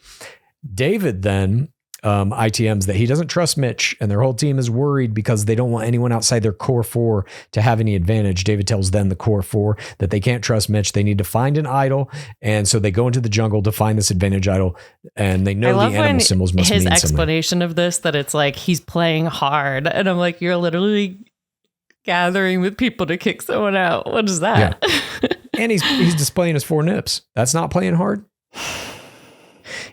David then ITMs that he doesn't trust Mitch and their whole team is worried because they don't want anyone outside their core four to have any advantage. David tells them, the core four, that they can't trust Mitch. They need to find an idol. And so they go into the jungle to find this advantage idol. And they know the animal symbols must mean something. His explanation of this, that it's like he's playing hard. And I'm like, you're literally gathering with people to kick someone out. What is that? Yeah. And he's displaying his 4 nips. That's not playing hard.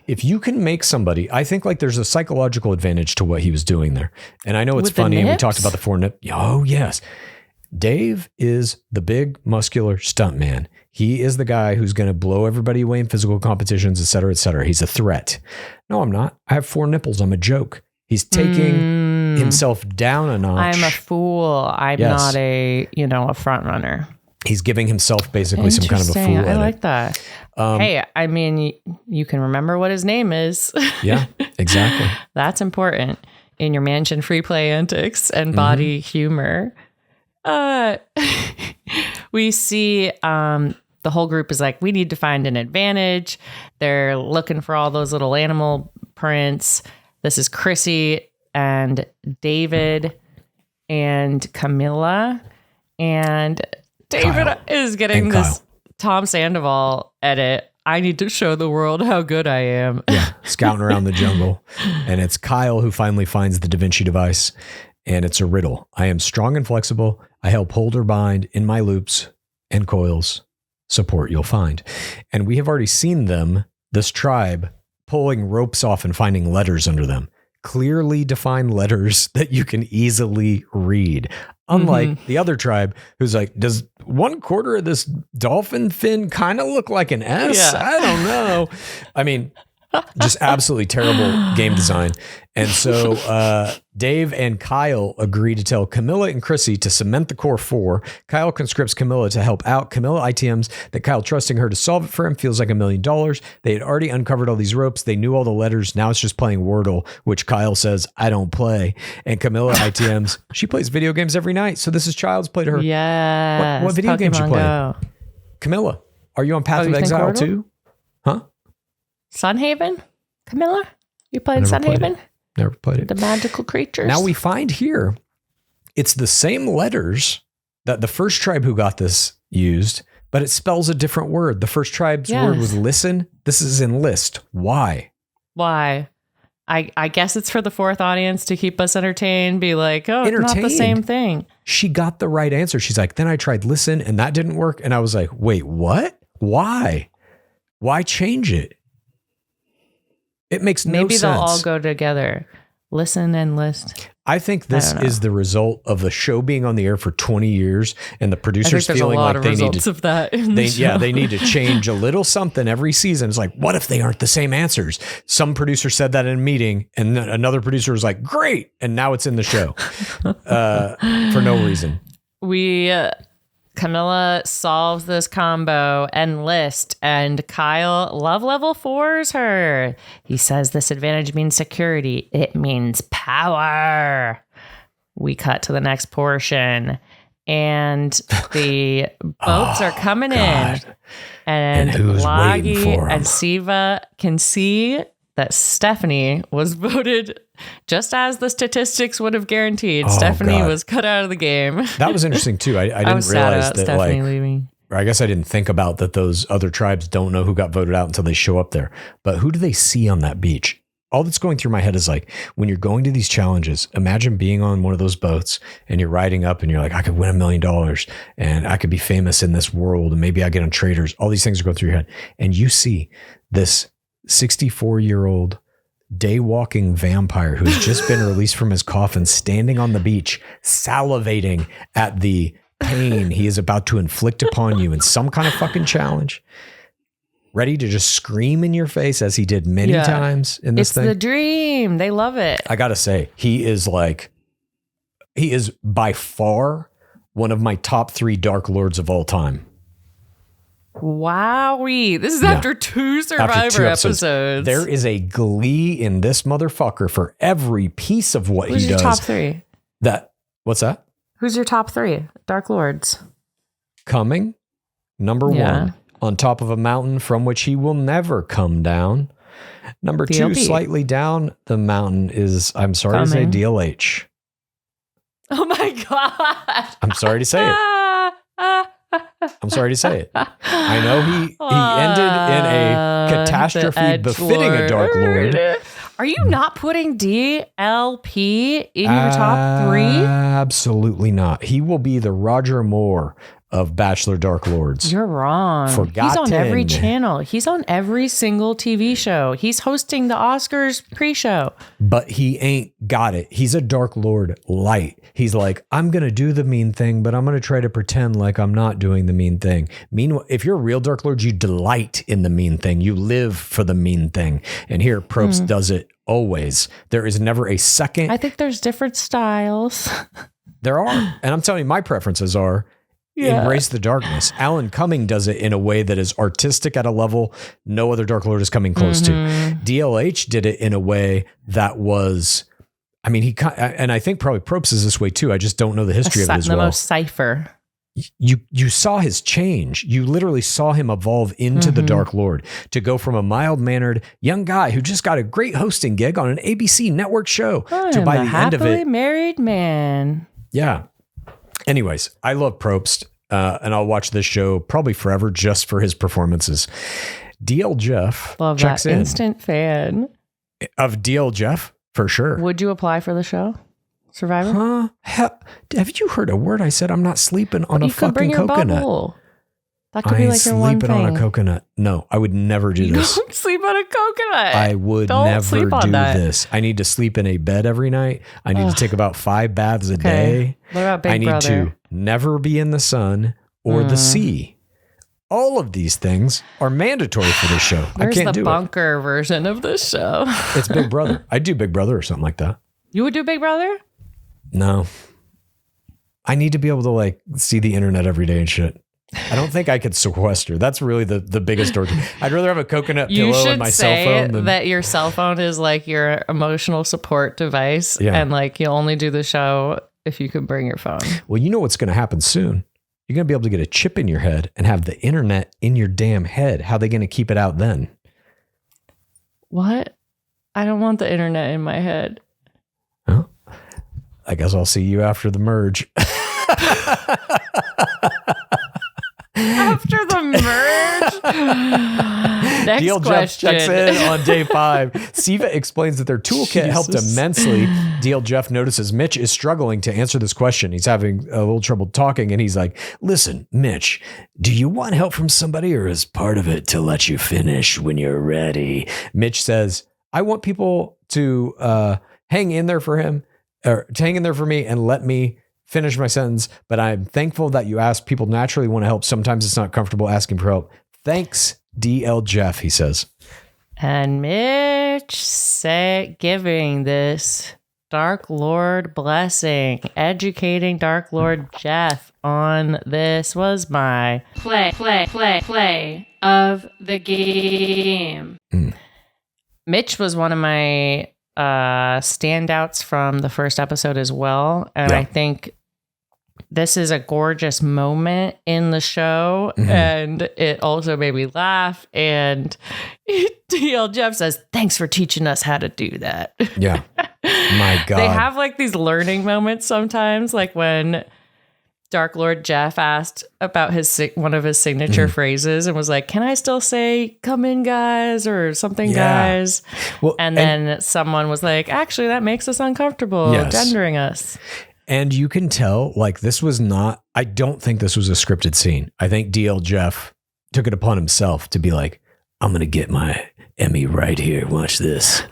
If you can make somebody, I think like there's a psychological advantage to what he was doing there. And I know it's funny. And we talked about the 4 nip. Oh, yes. Dave is the big muscular stunt man. He is the guy who's going to blow everybody away in physical competitions, et cetera, et cetera. He's a threat. No, I'm not. I have 4 nipples. I'm a joke. He's taking himself down a notch. I'm a fool. I'm not a front runner. He's giving himself basically some kind of a fool. I like that. Hey, I mean, you can remember what his name is. Yeah, exactly. That's important in your mansion free play antics and body humor. We see the whole group is like, we need to find an advantage. They're looking for all those little animal prints. This is Chrissy and David and Camilla, and David Kyle. Is getting this Tom Sandoval edit. I need to show the world how good I am. Yeah, scouting around the jungle. And it's Kyle who finally finds the Da Vinci device. And it's a riddle. I am strong and flexible. I help hold or bind in my loops and coils. Support you'll find. And we have already seen them, this tribe, pulling ropes off and finding letters under them. Clearly defined letters that you can easily read. Unlike the other tribe who's like, does 1/4 of this dolphin fin kind of look like an S? Yeah. I don't know. I mean, just absolutely terrible game design. And so Dave and Kyle agree to tell Camilla and Chrissy to cement the core 4. Kyle conscripts Camilla to help out. Camilla ITMs that Kyle trusting her to solve it for him feels like $1 million. They had already uncovered all these ropes. They knew all the letters. Now it's just playing Wordle, which Kyle says, I don't play. And Camilla ITMs, she plays video games every night. So this is child's play to her. Yeah. What video games you play? Camilla, are you on Path of Exile too? Huh? Sunhaven? Camilla? You played Sunhaven? Never played it. The magical creatures. Now we find here, it's the same letters that the first tribe who got this used, but it spells a different word. The first tribe's word was listen. This is enlist. Why? I guess it's for the fourth audience to keep us entertained. Be like, oh, it's not the same thing. She got the right answer. She's like, then I tried listen and that didn't work. And I was like, wait, what? Why? Why change it? It makes no sense. Maybe they'll all go together. Listen and list. I think this is the result of the show being on the air for 20 years and the producers feeling like they need to, they need to change a little something every season. It's like, what if they aren't the same answers? Some producer said that in a meeting and another producer was like, great. And now it's in the show for no reason. Camilla solves this combo enlist, and Kyle love level 4s her. He says this advantage means security. It means power. We cut to the next portion, and the boats are coming in, and Lagi and Siva can see that Stephanie was voted just as the statistics would have guaranteed. Stephanie was cut out of the game. That was interesting too. I didn't realize that Stephanie leaving. I guess I didn't think about that those other tribes don't know who got voted out until they show up there. But who do they see on that beach? All that's going through my head is like, when you're going to these challenges, imagine being on one of those boats and you're riding up and you're like, I could win $1 million and I could be famous in this world and maybe I get on Traders. All these things are going through your head. And you see this 64-year-old day walking vampire who's just been released from his coffin, standing on the beach, salivating at the pain he is about to inflict upon you in some kind of fucking challenge, ready to just scream in your face as he did many times in this thing. It's the dream. They love it. I gotta say, he is by far one of my top 3 Dark Lords of all time. Wowie. This is after 2 Survivor episodes. There is a glee in this motherfucker for every piece of what Who's he does. Who's your top 3? What's that? Who's your top 3 Dark Lords? Coming, number 1, on top of a mountain from which he will never come down. Number 2, slightly down the mountain is, I'm sorry to say, DLH. Oh my God. I'm sorry to say it. I'm sorry to say it. I know he ended in a catastrophe befitting a Dark Lord. Are you not putting DLP in your top 3? Absolutely not. He will be the Roger Moore of Bachelor Dark Lords. You're wrong. Forgotten. He's on every channel. He's on every single TV show. He's hosting the Oscars pre-show. But he ain't got it. He's a Dark Lord light. He's like, I'm going to do the mean thing, but I'm going to try to pretend like I'm not doing the mean thing. Meanwhile, if you're a real Dark Lord, you delight in the mean thing. You live for the mean thing. And here, Probst does it always. There is never a second. I think there's different styles. There are. And I'm telling you, my preferences are embrace the darkness. Alan Cumming does it in a way that is artistic at a level no other Dark Lord is coming close to. DLH did it in a way that was, I mean, and I think probably Probst is this way too. I just don't know the history of it as well. The most cipher. You saw his change. You literally saw him evolve into the Dark Lord to go from a mild-mannered young guy who just got a great hosting gig on an ABC network show to by the end of it, happily married man. Yeah. Anyways, I love Probst, and I'll watch this show probably forever just for his performances. DL Jeff love checks that. in. Instant fan Of DL Jeff, for sure. Would you apply for the show? Survivor? Huh? Have you heard a word I said? I'm not sleeping on a fucking bring your coconut. Bubble. That could be like your one thing. Sleeping on a coconut. No, I would never do this. Don't sleep on a coconut. I would never do this. I need to sleep in a bed every night. I need to take about 5 baths a day. What about Big I need Brother? to never be in the sun or the sea. All of these things are mandatory for this show. I can't do it. Where's the bunker version of this show? It's Big Brother. I'd do Big Brother or something like that. You would do Big Brother? No. I need to be able to like see the internet every day and shit. I don't think I could sequester. That's really the biggest torture. I'd rather have a coconut pillow and my cell phone. You should say that your cell phone is like your emotional support device. Yeah. And like you'll only do the show if you can bring your phone. Well, you know what's going to happen soon. You're going to be able to get a chip in your head and have the internet in your damn head. How are they going to keep it out then? What? I don't want the internet in my head. Oh, I guess I'll see you after the merge. After the merge. Next DL question. Jeff checks in on day 5. Siva explains that their toolkit helped immensely. DL Jeff notices Mitch is struggling to answer this question. He's having a little trouble talking, and he's like, listen, Mitch, do you want help from somebody, or is part of it to let you finish when you're ready? Mitch says, I want people to hang in there for him, or hang in there for me and let me finish my sentence, but I'm thankful that you asked. People naturally want to help. Sometimes it's not comfortable asking for help. Thanks, DL Jeff, he says. And Mitch giving this Dark Lord blessing, educating Dark Lord Jeff on this was my play of the game. Mitch was one of my standouts from the first episode as well. And I think this is a gorgeous moment in the show, and it also made me laugh. And DL Jeff says, thanks for teaching us how to do that. Yeah. My God. They have like these learning moments sometimes, like when Dark Lord Jeff asked about one of his signature phrases and was like, can I still say, come in, guys, or something, guys? Well, and then someone was like, actually, that makes us uncomfortable, gendering us. And you can tell, like, this was not, I don't think this was a scripted scene. I think DL Jeff took it upon himself to be like, I'm going to get my Emmy right here. Watch this.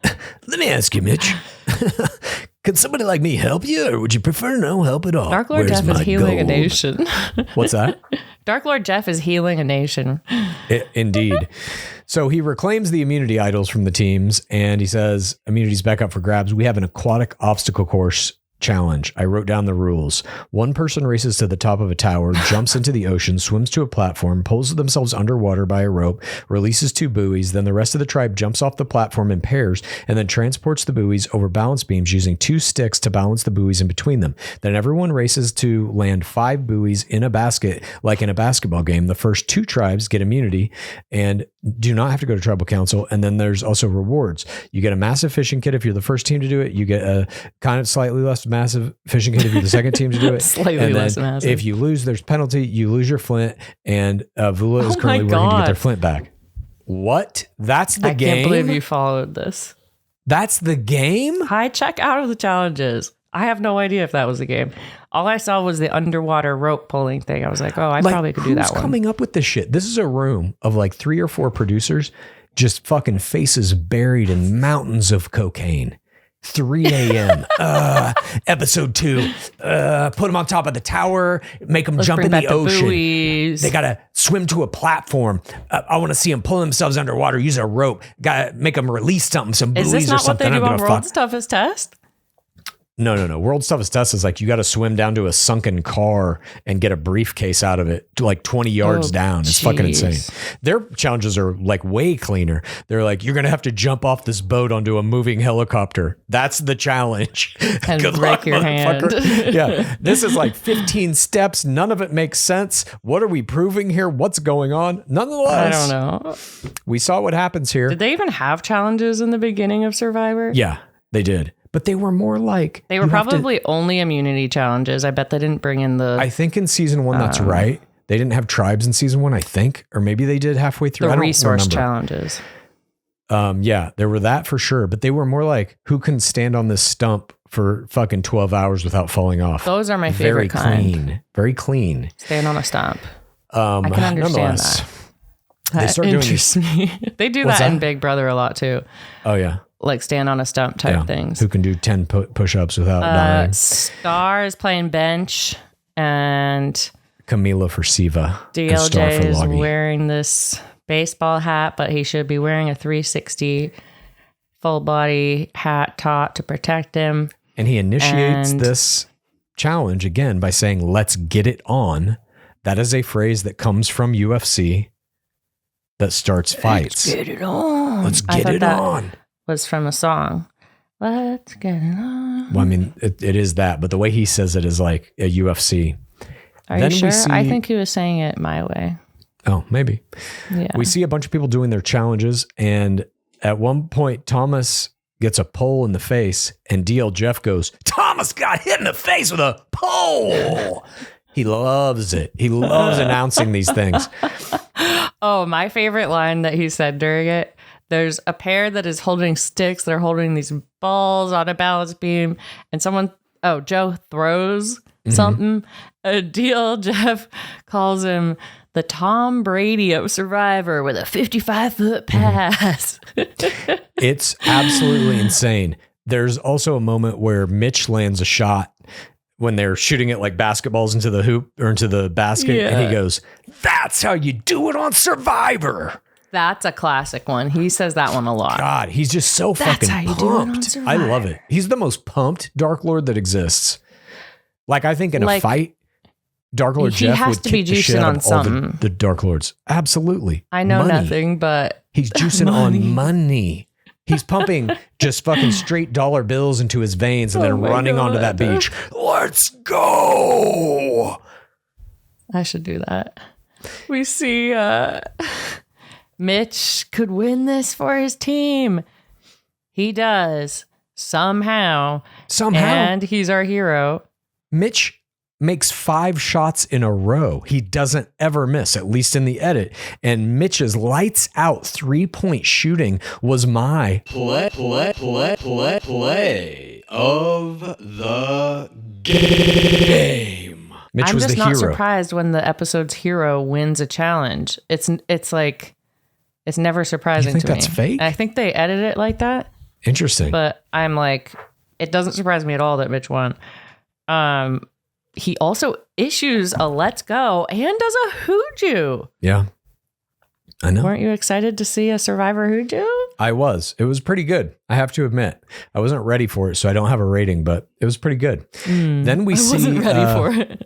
Let me ask you, Mitch. Could somebody like me help you, or would you prefer no help at all? Dark Lord Jeff is healing a nation. What's that? Dark Lord Jeff is healing a nation. Indeed. So he reclaims the immunity idols from the teams, and he says, immunity's back up for grabs. We have an aquatic obstacle course challenge. I wrote down the rules. One person races to the top of a tower, jumps into the ocean, swims to a platform, pulls themselves underwater by a rope, releases 2 buoys. Then the rest of the tribe jumps off the platform in pairs and then transports the buoys over balance beams using 2 sticks to balance the buoys in between them. Then everyone races to land 5 buoys in a basket like in a basketball game. The first 2 tribes get immunity and do not have to go to tribal council. And then there's also rewards. You get a massive fishing kit if you're the first team to do it. You get a kind of slightly less massive fishing kit if you're the second team to do it. Slightly and less massive. If you lose, there's penalty. You lose your flint, and Vula is currently working to get their flint back. What? That's the game? I can't believe you followed this. That's the game? I check out of the challenges. I have no idea if that was the game. All I saw was the underwater rope pulling thing. I was like, oh, I probably could do that one. Who's coming up with this shit? This is a room of like 3 or 4 producers, just fucking faces buried in mountains of cocaine. 3 a.m. Episode 2. Put them on top of the tower. Make them jump in the ocean. They gotta swim to a platform. I want to see them pull themselves underwater. Use a rope. Gotta make them release something. Some buoys or something. Is this not what they do on World's Toughest Test? No. World's Toughest Test is like you got to swim down to a sunken car and get a briefcase out of it to like 20 yards down. It's fucking insane. Their challenges are like way cleaner. They're like, you're going to have to jump off this boat onto a moving helicopter. That's the challenge. And Good break luck, your hand. Yeah. This is like 15 steps. None of it makes sense. What are we proving here? What's going on? Nonetheless, I don't know. We saw what happens here. Did they even have challenges in the beginning of Survivor? Yeah, they did. But they were more like... They were probably only immunity challenges. I bet they didn't bring in the... I think in season 1, that's right. They didn't have tribes in season 1, I think. Or maybe they did halfway through. The resource challenges. Yeah, there were that for sure. But they were more like, who can stand on this stump for fucking 12 hours without falling off? Those are my favorite kind. Very clean. Stand on a stump. I can understand that. They start doing interests me. They do that in Big Brother a lot too. Oh, yeah. Like stand on a stump type things. Who can do 10 push-ups without dying. Star is playing bench and Camila for Siva. DLJ is wearing this baseball hat, but he should be wearing a 360 full body hat top to protect him. And he initiates this challenge again by saying, let's get it on. That is a phrase that comes from UFC that starts fights. Let's get it on. Let's get it on. Was from a song. Let's get it on. Well, I mean, it is that, but the way he says it is like a UFC. Are you sure? I think he was saying it my way. Oh, maybe. Yeah. We see a bunch of people doing their challenges, and at one point, Thomas gets a pole in the face, and DL Jeff goes, Thomas got hit in the face with a pole. He loves it. He loves announcing these things. Oh, my favorite line that he said during it. There's a pair that is holding sticks. They're holding these balls on a balance beam. And Joe throws something. A deal, Jeff calls him the Tom Brady of Survivor with a 55-foot pass. It's absolutely insane. There's also a moment where Mitch lands a shot when they're shooting it like basketballs into the hoop or into the basket. Yeah. And he goes, that's how you do it on Survivor. That's a classic one. He says that one a lot. God, he's just so fucking pumped. I love it. He's the most pumped Dark Lord that exists. Like, I think in a fight, Dark Lord Jeff would kick the shit out of all the Dark Lords. Absolutely. I know nothing, but... He's juicing on money. He's pumping just fucking straight dollar bills into his veins and then running onto that beach. Let's go! I should do that. We see... Mitch could win this for his team. He does. Somehow. And he's our hero. Mitch makes 5 shots in a row. He doesn't ever miss, at least in the edit. And Mitch's lights out 3-point shooting was my play of the game. Mitch was the hero. I'm just not surprised when the episode's hero wins a challenge. It's like... It's never surprising to me. You think that's fake? I think they edit it like that. Interesting. But I'm like, it doesn't surprise me at all that Mitch won. He also issues a let's go and does a hooju. Yeah. I know. Weren't you excited to see a Survivor hooju? I was. It was pretty good. I have to admit. I wasn't ready for it, so I don't have a rating, but it was pretty good. Then we see... I wasn't ready for it.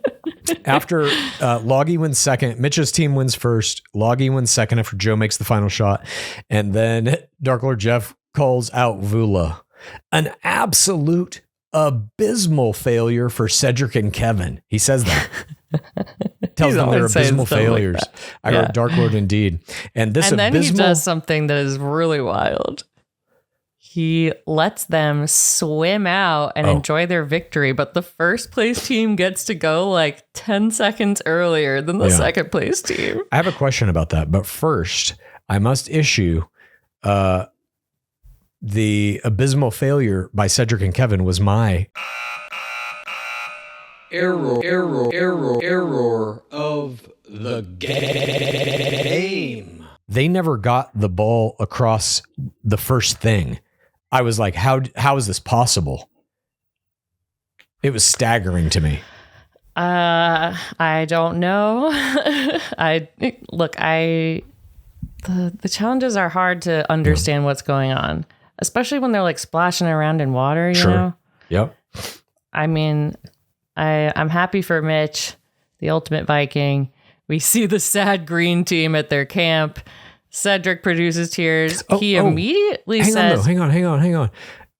After Loggy wins second, Mitch's team wins first. Loggy wins second after Joe makes the final shot. And then Dark Lord Jeff calls out Vula. An absolute abysmal failure for Cedric and Kevin. He says that. Tells them they're abysmal failures. Like I wrote Dark Lord indeed. And this then he does something that is really wild. He lets them swim out and enjoy their victory, but the first place team gets to go like 10 seconds earlier than the second place team. I have a question about that, but first I must issue the abysmal failure by Cedric and Kevin was my error of the game. They never got the ball across the first thing. I was like, how is this possible? It was staggering to me. I don't know. The challenges are hard to understand what's going on, especially when they're like splashing around in water, you know? Yep. I mean, I'm happy for Mitch, the ultimate Viking. We see the sad green team at their camp. Cedric produces tears. He immediately says... Hang on.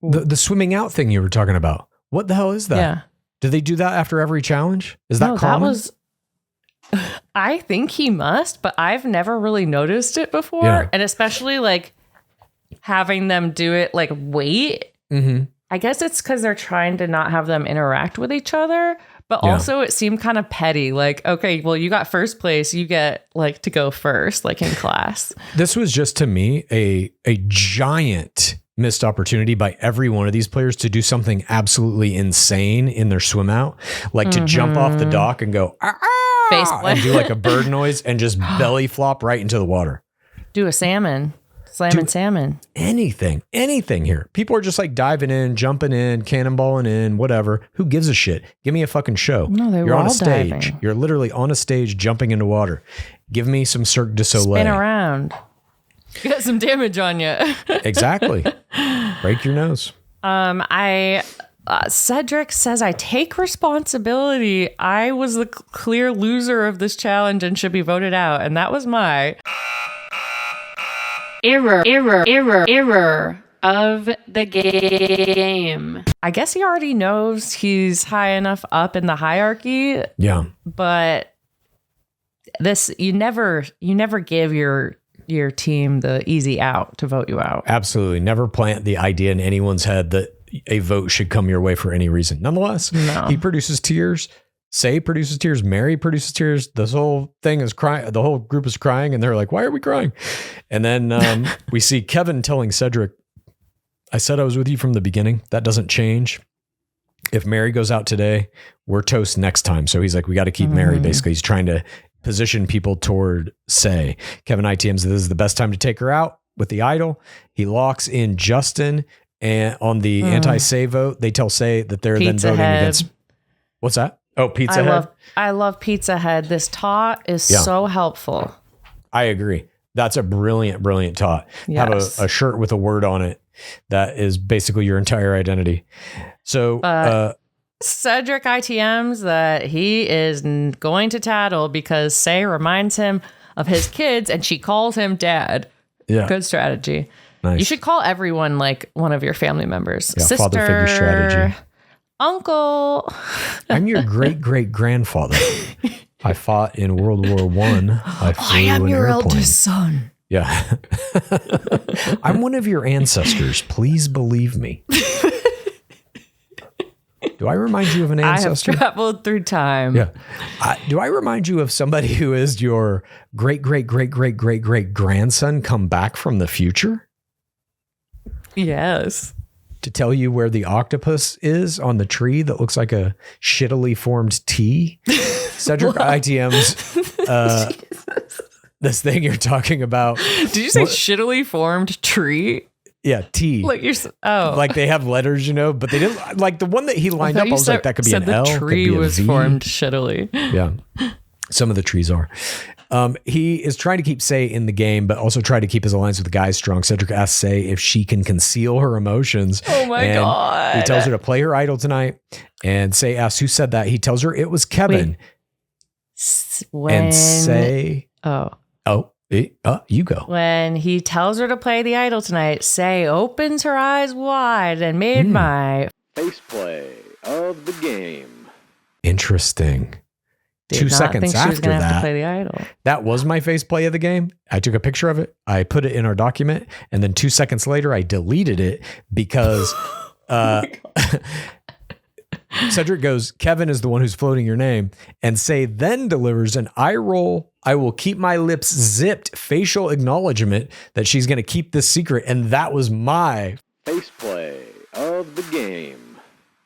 The swimming out thing you were talking about. What the hell is that? Yeah. Do they do that after every challenge? Is that common? I think he must, but I've never really noticed it before. Yeah. And especially like having them do it like wait. Mm-hmm. I guess it's because they're trying to not have them interact with each other. But also it seemed kind of petty. Like, okay, well, you got first place. You get like to go first, like in class. This was just to me a giant missed opportunity by every one of these players to do something absolutely insane in their swim out. Like to jump off the dock and go, face and do like a bird noise and just belly flop right into the water. Do a salmon. Slamming salmon. Anything here. People are just like diving in, jumping in, cannonballing in, whatever. Who gives a shit? Give me a fucking show. No, You're on a stage. Diving. You're literally on a stage jumping into water. Give me some Cirque du Soleil. Spin around. You got some damage on you. Exactly. Break your nose. Cedric says, I take responsibility. I was the clear loser of this challenge and should be voted out. And that was my... Error of the game. I guess he already knows he's high enough up in the hierarchy. Yeah. But you never give your team the easy out to vote you out. Absolutely. Never plant the idea in anyone's head that a vote should come your way for any reason. Nonetheless, he produces tears. Say produces tears. Mary produces tears. This whole thing is crying. The whole group is crying, and they're like, "Why are we crying?" And then we see Kevin telling Cedric, "I said I was with you from the beginning. That doesn't change. If Mary goes out today, we're toast next time." So he's like, "We got to keep Mary." Basically, he's trying to position people toward Say. Kevin ITMs, this is the best time to take her out with the idol. He locks in Justin, and on the anti-Say vote, they tell Say that they're Pizza then voting Head. against. What's that? Oh, Pizza Head. I love Pizza Head. This tot is so helpful. I agree. That's a brilliant tot. Yes. Have a shirt with a word on it that is basically your entire identity. So Cedric ITMs that he is going to tattle because Say reminds him of his kids and she calls him dad. Yeah. Good strategy. Nice. You should call everyone like one of your family members. Yeah, Sister, father figure strategy. Uncle. I'm your great-great-grandfather. I fought in World War I. I am your eldest son. Yeah. I'm one of your ancestors. Please believe me. Do I remind you of an ancestor? I have traveled through time. Yeah. Do I remind you of somebody who is your great-great-great-great-great-great-grandson come back from the future? Yes. To tell you where the octopus is on the tree that looks like a shittily formed T. Cedric ITM's this thing you're talking about. Did you say shittily formed tree? Yeah, T. Like like they have letters, but they didn't like the one that he lined up. I was like, that could be an L. The tree was formed shittily. Yeah. Some of the trees are. He is trying to keep Say in the game, but also try to keep his alliance with the guys strong. Cedric asks Say if she can conceal her emotions. Oh my God. He tells her to play her idol tonight. And Say asks who said that. He tells her it was Kevin. And Say... you go. When he tells her to play the idol tonight, Say opens her eyes wide and made my... face play of the game. Interesting. Did 2 not seconds think she was after gonna have to that, play the idol. that was my face play of the game. I took a picture of it. I put it in our document. And then 2 seconds later, I deleted it because Cedric goes, Kevin is the one who's floating your name. And Say then delivers an eye roll. I will keep my lips zipped facial acknowledgement that she's going to keep this secret. And that was my face play of the game.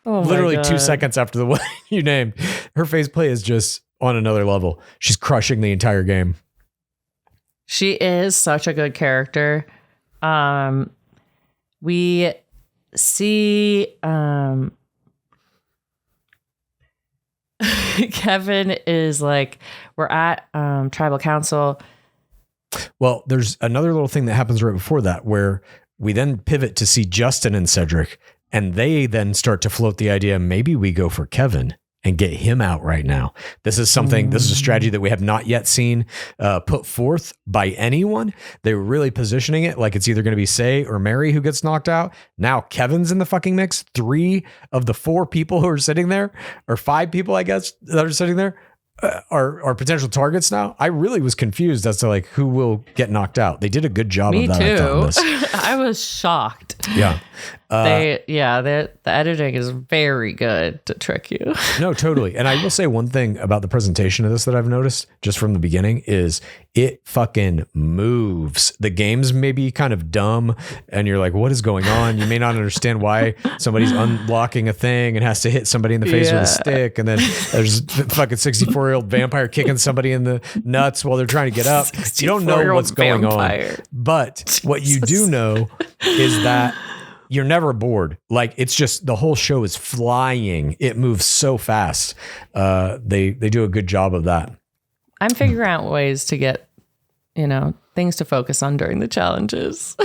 Oh my literally God. 2 seconds after the one you named. Her face play is just on another level. She's crushing the entire game. She is such a good character. We see Kevin is like, we're at tribal council. Well, there's another little thing that happens right before that where we then pivot to see Justin and Cedric, and they then start to float the idea, maybe we go for Kevin and get him out right now. This is a strategy that we have not yet seen put forth by anyone. They were really positioning it like it's either going to be Say or Mary who gets knocked out. Now Kevin's in the fucking mix. 3 of the 4 people who are sitting there, or 5 people, I guess, that are sitting there, are potential targets now. I really was confused as to like who will get knocked out. They did a good job of that. Me I thought, in too. this. I was shocked. Yeah. The editing is very good to trick you. No, totally. And I will say one thing about the presentation of this that I've noticed just from the beginning is it fucking moves. The game's maybe kind of dumb and you're like, what is going on? You may not understand why somebody's unlocking a thing and has to hit somebody in the face with a stick. And then there's a fucking 64-year-old vampire kicking somebody in the nuts while they're trying to get up. You don't know what's going on. But what you do know is that you're never bored. Like, it's just, the whole show is flying. It moves so fast. They do a good job of that. I'm figuring out ways to get, things to focus on during the challenges.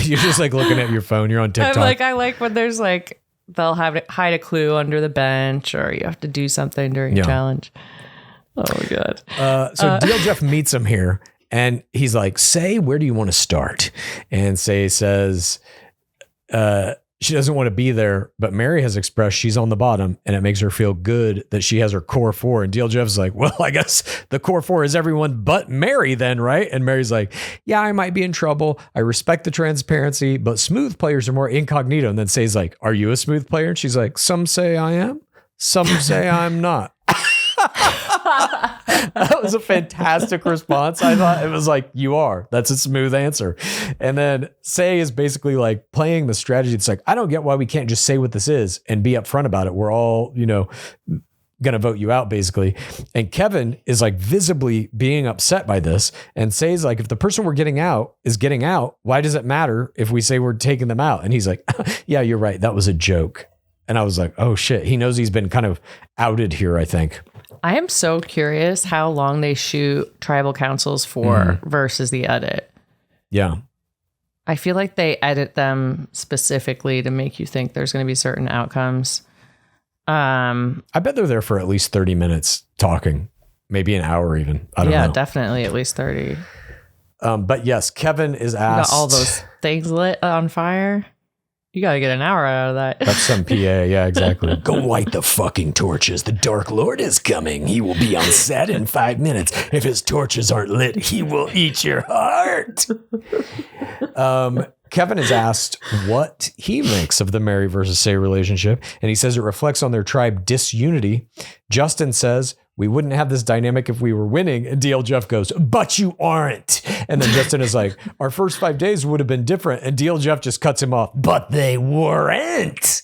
You're just like looking at your phone. You're on TikTok. I like when there's like, they'll hide a clue under the bench, or you have to do something during a challenge. Oh my God. So Deal Jeff meets him here and he's like, Say, where do you want to start? And Say says, she doesn't want to be there, but Mary has expressed she's on the bottom and it makes her feel good that she has her core 4. And Deal Jeff's like, well, I guess the core 4 is everyone but Mary then, right? And Mary's like, yeah, I might be in trouble. I respect the transparency, but smooth players are more incognito. And then Say's like, are you a smooth player? And she's like, some say I am, some say I'm not. That was a fantastic response. I thought it was like, you are. That's a smooth answer. And then Say is basically like playing the strategy. It's like, I don't get why we can't just say what this is and be upfront about it. We're all, going to vote you out basically. And Kevin is like visibly being upset by this and Say's like, if the person we're getting out is getting out, why does it matter if we say we're taking them out? And he's like, yeah, you're right. That was a joke. And I was like, oh shit. He knows he's been kind of outed here, I think. I am so curious how long they shoot tribal councils for versus the edit. Yeah. I feel like they edit them specifically to make you think there's going to be certain outcomes. I bet they're there for at least 30 minutes talking, maybe an hour even. I don't know. Yeah, definitely at least 30. But yes, Kevin is asked. You got all those things lit on fire. You got to get an hour out of that. That's some PA. Yeah, exactly. Go light the fucking torches. The Dark Lord is coming. He will be on set in 5 minutes. If his torches aren't lit, he will eat your heart. Kevin is asked what he thinks of the Mary versus Say relationship, and he says it reflects on their tribe disunity. Justin says, we wouldn't have this dynamic if we were winning. And DL Jeff goes, but you aren't. And then Justin is like, our first 5 days would have been different. And DL Jeff just cuts him off. But they weren't.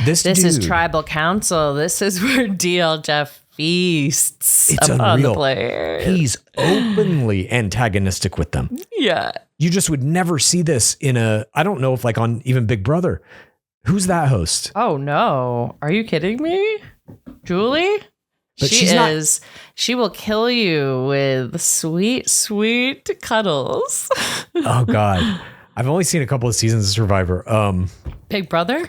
This is tribal council. This is where DL Jeff feasts it's upon unreal. The players. He's openly antagonistic with them. Yeah. You just would never see this I don't know if like on even Big Brother. Who's that host? Oh no. Are you kidding me? Julie? But she is. She will kill you with sweet, sweet cuddles. Oh God. I've only seen a couple of seasons of Survivor. Big Brother?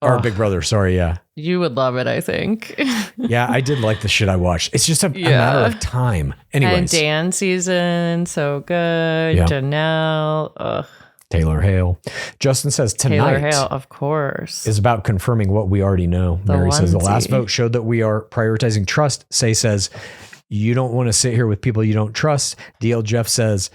Or Big Brother, sorry, yeah. You would love it, I think. Yeah, I did like the shit I watched. It's just a matter of time. Anyways. And Dan season, so good. Yeah. Janelle. Ugh. Taylor Hale. Justin says Taylor tonight Hale, of course. is about confirming what we already know. Mary says the last vote showed that we are prioritizing trust. Say says you don't want to sit here with people you don't trust. DL Jeff says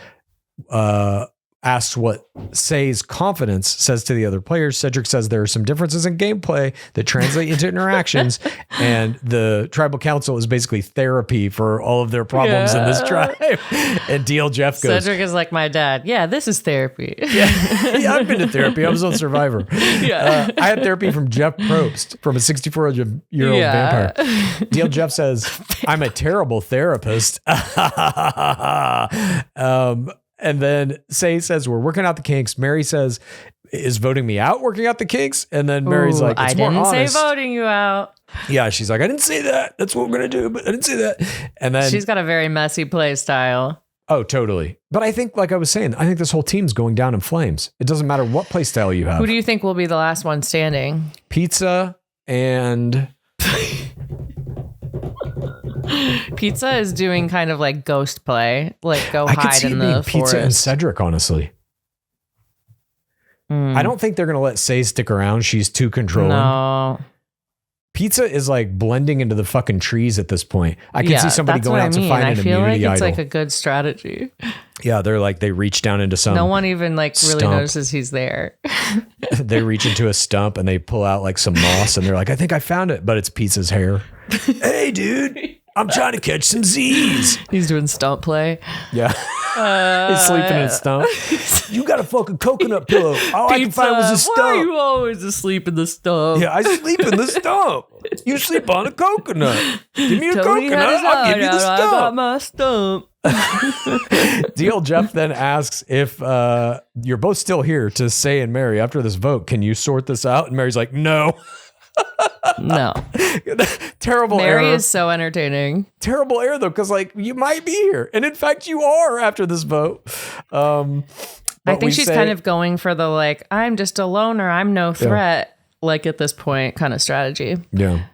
asks what Say's confidence says to the other players. Cedric says there are some differences in gameplay that translate into interactions, and the tribal council is basically therapy for all of their problems in this tribe. And DL Jeff goes, Cedric is like my dad. Yeah, this is therapy. yeah, I've been to therapy. I was on Survivor. I had therapy from Jeff Probst, from a 64-year-old vampire. DL Jeff says, I'm a terrible therapist. And then Say says, we're working out the kinks. Mary says, is voting me out working out the kinks? And then Mary's like, it's I more didn't honest. say voting you out. Yeah, she's like, I didn't say that. That's what we're going to do, but I didn't say that. And then she's got a very messy play style. Oh, totally. But I think, like I was saying, I think this whole team's going down in flames. It doesn't matter what play style you have. Who do you think will be the last one standing? Pizza and... Pizza is doing kind of like ghost play, like go hide in the forest. Pizza and Cedric, honestly. I don't think they're going to let Say stick around. She's too controlling. No. Pizza is like blending into the fucking trees at this point. I can see somebody going out to find an immunity idol. I feel like it's like a good strategy. Yeah, they're like, they reach down into some No one even like stump. really notices he's there. They reach into a stump and they pull out like some moss and they're like, I think I found it, but it's Pizza's hair. Hey, dude. I'm trying to catch some Z's. He's doing stump play. Yeah. He's sleeping in a stump. You got a fucking coconut pillow. All I can find was a stump. Why are you always asleep in the stump? Yeah, I sleep in the stump. You sleep on a coconut. Give me a coconut, I'll give you the stump. I got my stump. DL Jeff then asks if you're both still here to Say and Mary after this vote. Can you sort this out? And Mary's like, no. No. Terrible Mary error. is so entertaining. Terrible error though, because like you might be here, and in fact you are after this vote. I think she's kind of going for the like, I'm just a loner, I'm no threat, like at this point kind of strategy. Yeah.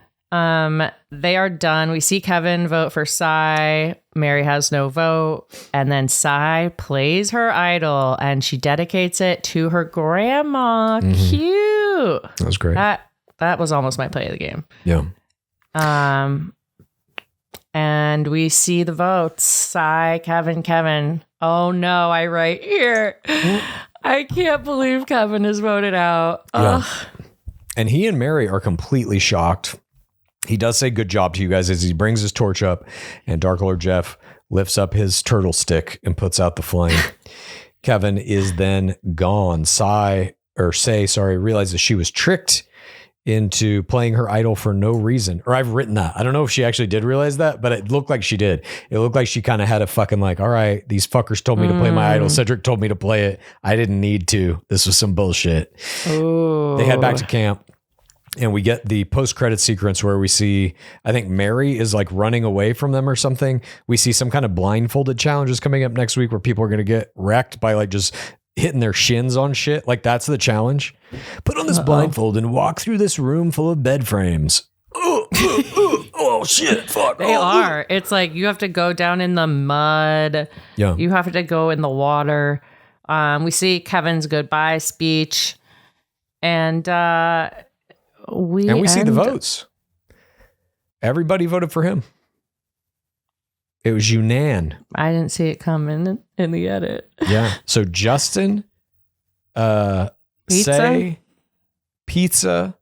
They are done. We see Kevin vote for Sai. Mary has no vote, and then Sai plays her idol, and she dedicates it to her grandma. Cute. That was great. That was almost my play of the game. Yeah. And we see the votes. Sai, Kevin. Oh no, I write here. I can't believe Kevin is voted out. Yeah. And he and Mary are completely shocked. He does say good job to you guys as he brings his torch up, and Dark Lord Jeff lifts up his turtle stick and puts out the flame. Kevin is then gone. Say realizes she was tricked into playing her idol for no reason. Or I've written that. I don't know if she actually did realize that, but it looked like she did. It looked like she kind of had a fucking like, all right, these fuckers told me to play my idol. Cedric told me to play it. I didn't need to. This was some bullshit. Ooh. They head back to camp. And we get the post-credit sequence where we see, I think Mary is like running away from them or something. We see some kind of blindfolded challenges coming up next week where people are going to get wrecked by like just hitting their shins on shit. Like that's the challenge. Put on this blindfold and walk through this room full of bed frames. Oh shit, fuck. They are. It's like you have to go down in the mud. Yeah. You have to go in the water. We see Kevin's goodbye speech. And we see the votes. Everybody voted for him. It was unan. I didn't see it coming in the edit. Yeah. So Justin, Say, Pizza,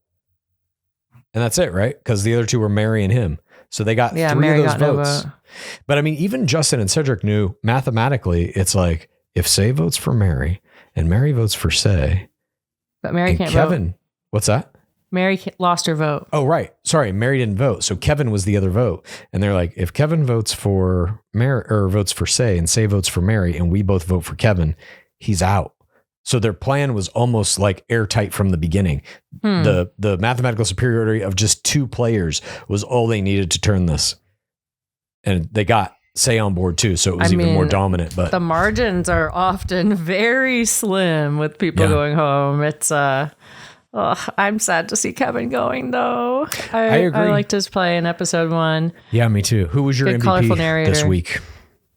and that's it, right? Because the other two were Mary and him. So they got 3 Mary of those got no votes. vote. But I mean, even Justin and Cedric knew mathematically, it's like if Say votes for Mary and Mary votes for Say, but Mary can't Kevin, vote. What's that? Mary lost her vote. Oh, right. Sorry. Mary didn't vote. So Kevin was the other vote. And they're like, if Kevin votes for Mary or votes for Say and Say votes for Mary and we both vote for Kevin, he's out. So their plan was almost like airtight from the beginning. The mathematical superiority of just 2 players was all they needed to turn this. And they got Say on board too, so it was even more dominant. But the margins are often very slim with people going home. It's I'm sad to see Kevin going though. I agree. I liked his play in episode 1. Yeah, me too. Who was your MVP this week?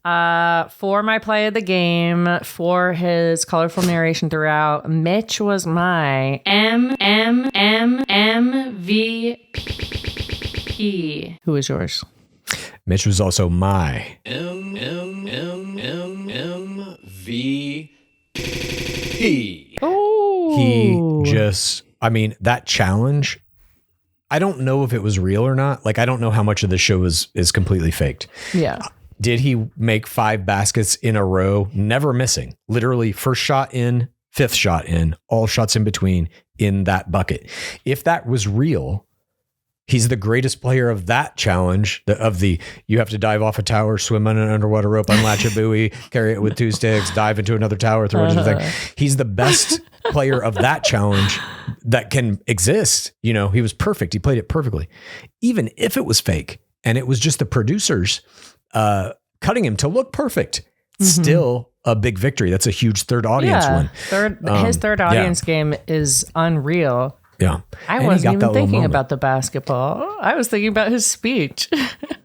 For my play of the game, for his colorful narration throughout, Mitch was my MVP. Who was yours? Mitch was also my MVP. Oh, he just, I mean, that challenge, I don't know if it was real or not. Like, I don't know how much of the show is completely faked. Yeah. Did he make 5 baskets in a row, never missing? Literally first shot in, 5th shot in, all shots in between in that bucket. If that was real, he's the greatest player of that challenge, you have to dive off a tower, swim on an underwater rope, unlatch a buoy, carry it with 2 sticks, dive into another tower, throw it into the thing. He's the best player of that challenge that can exist. You know, he was perfect. He played it perfectly. Even if it was fake and it was just the producers cutting him to look perfect, still a big victory. That's a huge third audience win. His third audience game is unreal. Yeah. I wasn't even thinking about the basketball. I was thinking about his speech.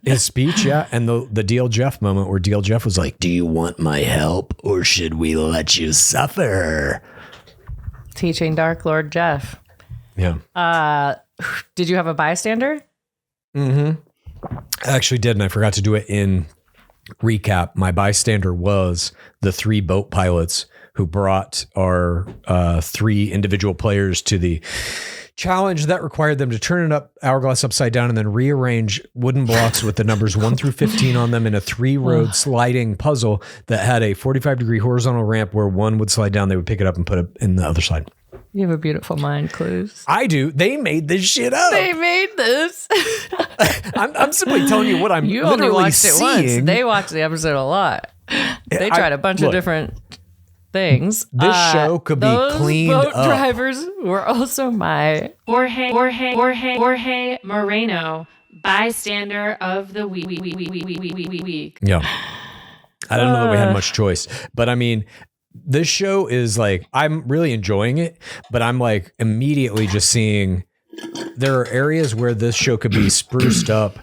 His speech, yeah. And the Deal Jeff moment where Deal Jeff was like, "Do you want my help or should we let you suffer?" Teaching Dark Lord Jeff. Yeah. Did you have a bystander? I actually did, and I forgot to do it in recap. My bystander was the 3 boat pilots who brought our 3 individual players to the challenge that required them to turn hourglass upside down and then rearrange wooden blocks with the numbers 1 through 15 on them in a 3-road sliding puzzle that had a 45-degree horizontal ramp where 1 would slide down. They would pick it up and put it in the other side. You have a beautiful mind, Clues. I do. They made this shit up. They made this. I'm simply telling you what I'm you literally only watched seeing. It once. They watched the episode a lot. They tried a bunch of different things. This show could be cleaned up. Those boat drivers were also my Jorge Moreno bystander of the week. Yeah. I don't know that we had much choice, but I mean, this show is like, I'm really enjoying it, but I'm like immediately just seeing there are areas where this show could be spruced up,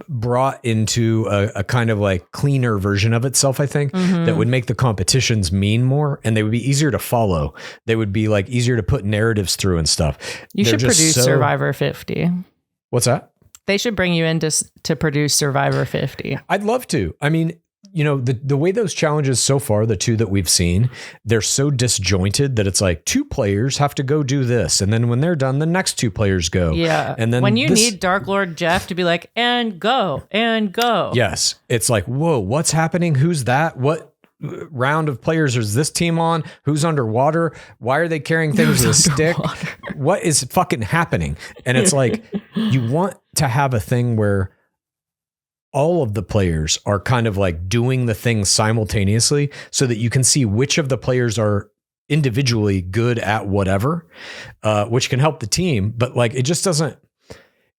brought into a kind of like cleaner version of itself, I think, that would make the competitions mean more and they would be easier to follow. They would be like easier to put narratives through and stuff. You should produce Survivor 50. What's that? They should bring you in to produce Survivor 50. I'd love to. I mean, you know, the way those challenges so far, the 2 that we've seen, they're so disjointed that it's like 2 players have to go do this. And then when they're done, the next 2 players go. Yeah. And then when you need Dark Lord Jeff to be like, and go. Yes. It's like, whoa, what's happening? Who's that? What round of players is this team on? Who's underwater? Why are they carrying things with a stick? What is fucking happening? And it's like, you want to have a thing where all of the players are kind of like doing the thing simultaneously so that you can see which of the players are individually good at whatever, which can help the team. But like, it just doesn't,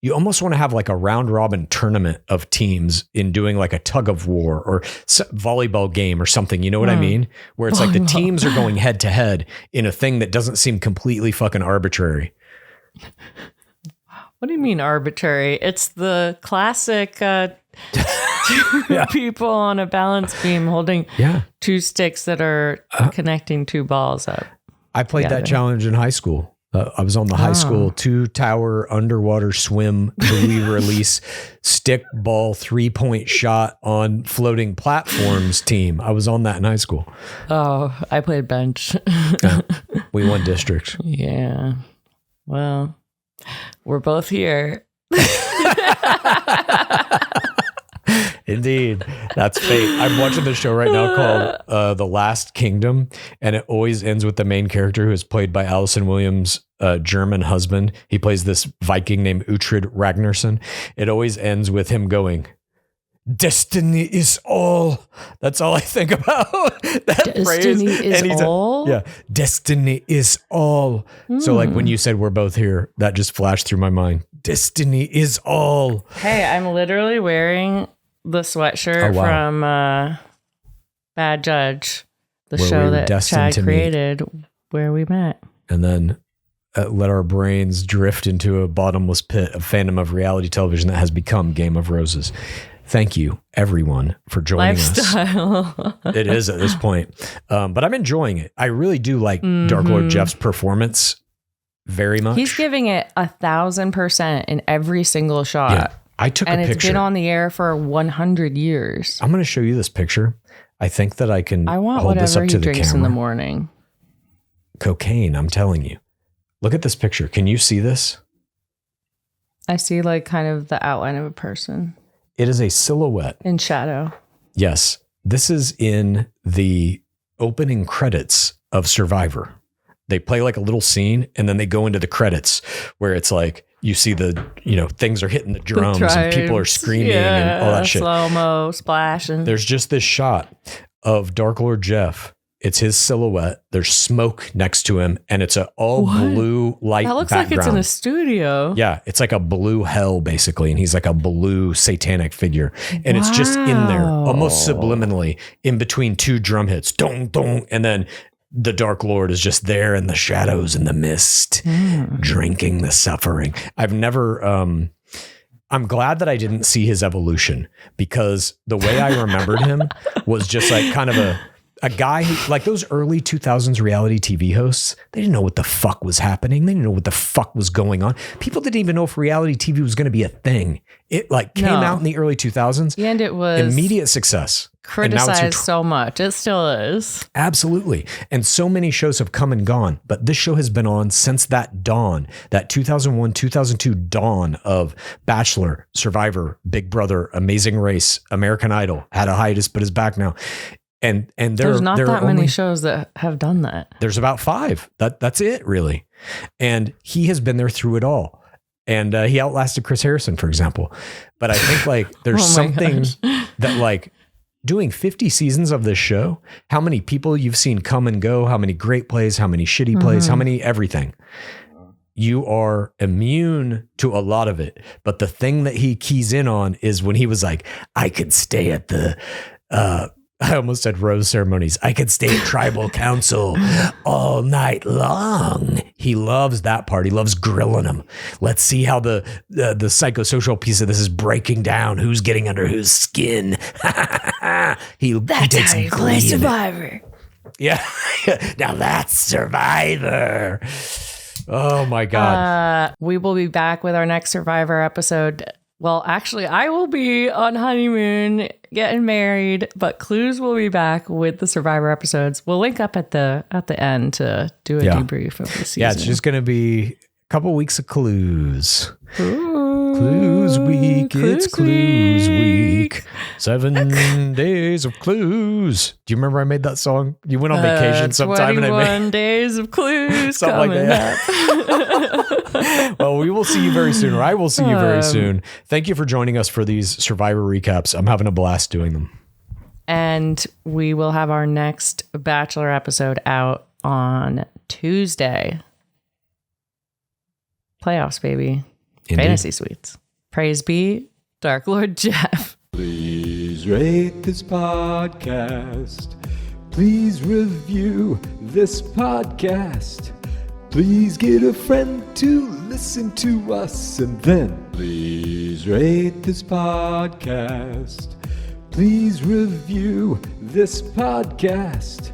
you almost want to have like a round robin tournament of teams in doing like a tug of war or volleyball game or something. You know what I mean? Where it's like the teams are going head to head in a thing that doesn't seem completely fucking arbitrary. What do you mean arbitrary? It's the classic 2 people on a balance beam holding 2 sticks that are connecting 2 balls up. I played that challenge in high school. I was on the high school 2-tower underwater swim buoy release stick ball 3-point shot on floating platforms team. I was on that in high school. Oh, I played bench. We won district. Yeah. Well, we're both here. Indeed. That's fate. I'm watching this show right now called The Last Kingdom, and it always ends with the main character who is played by Allison Williams' German husband. He plays this Viking named Uhtred Ragnarsson. It always ends with him going, Destiny is all. That's all I think about. That Destiny phrase. is all? Yeah. Destiny is all. So like when you said we're both here, that just flashed through my mind. Destiny is all. Hey, I'm literally wearing the sweatshirt from Bad Judge, the Where show we were that destined Chad to meet. created, where we met. And then let our brains drift into a bottomless pit of fandom of reality television that has become Game of Roses. Thank you, everyone, for joining Lifestyle. us. It is at this point. But I'm enjoying it. I really do like Dark Lord Jeff's performance very much. He's giving it 1,000% in every single shot. Yeah, I took a picture. And it's been on the air for 100 years. I'm going to show you this picture. I think that I can want hold this whatever up he to the drinks camera. in the morning. Cocaine, I'm telling you. Look at this picture. Can you see this? I see like kind of the outline of a person It is a silhouette. in shadow. Yes. This is in the opening credits of Survivor. They play like a little scene and then they go into the credits where it's like you see the, things are hitting the drums and people are screaming and all that shit. Slow-mo, splashing. There's just this shot of Dark Lord Jeff. It's his silhouette. There's smoke next to him and it's an all blue light That looks background. like it's in a studio. Yeah, it's like a blue hell basically, and he's like a blue satanic figure, and it's just in there, almost subliminally, in between two drum hits, dong dong, and then the Dark Lord is just there in the shadows and the mist, drinking the suffering. I'm glad that I didn't see his evolution because the way I remembered him was just like kind of a guy who, like those early 2000s reality TV hosts, they didn't know what the fuck was happening. They didn't know what the fuck was going on. People didn't even know if reality TV was going to be a thing. It like came out in the early 2000s. And it was immediate success. criticized so much. It still is. Absolutely. And so many shows have come and gone, but this show has been on since that dawn, that 2001, 2002 dawn of Bachelor, Survivor, Big Brother, Amazing Race, American Idol, had a hiatus, but is back now. And there's not that many shows that have done that. There's about 5. That's it, really. And he has been there through it all. And he outlasted Chris Harrison, for example. But I think like there's something that like doing 50 seasons of this show, how many people you've seen come and go, how many great plays, how many shitty plays, how many everything. You are immune to a lot of it. But the thing that he keys in on is when he was like, I could stay at the I almost said rose ceremonies. I could stay at tribal council all night long. He loves that part. He loves grilling them. Let's see how the psychosocial piece of this is breaking down. Who's getting under whose skin? he takes how you glee play in it. Survivor. Yeah. Now that's Survivor. Oh my God. We will be back with our next Survivor episode. Well, actually, I will be on honeymoon getting married, but Clues will be back with the Survivor episodes. We'll link up at the end to do a debrief of the season. Yeah, it's just going to be a couple weeks of Clues. Clues week. It's Clues week. 7 days of Clues. Do you remember I made that song? You went on vacation sometime 21 and I made days of Clues something coming like that. Well, we will see you very soon, or I will see you very soon. Thank you for joining us for these Survivor recaps. I'm having a blast doing them. And we will have our next Bachelor episode out on Tuesday. Playoffs, baby. Indeed. Fantasy Suites. Praise be Dark Lord Jeff. Please rate this podcast. Please review this podcast. Please get a friend to listen to us, and then please rate this podcast. Please review this podcast.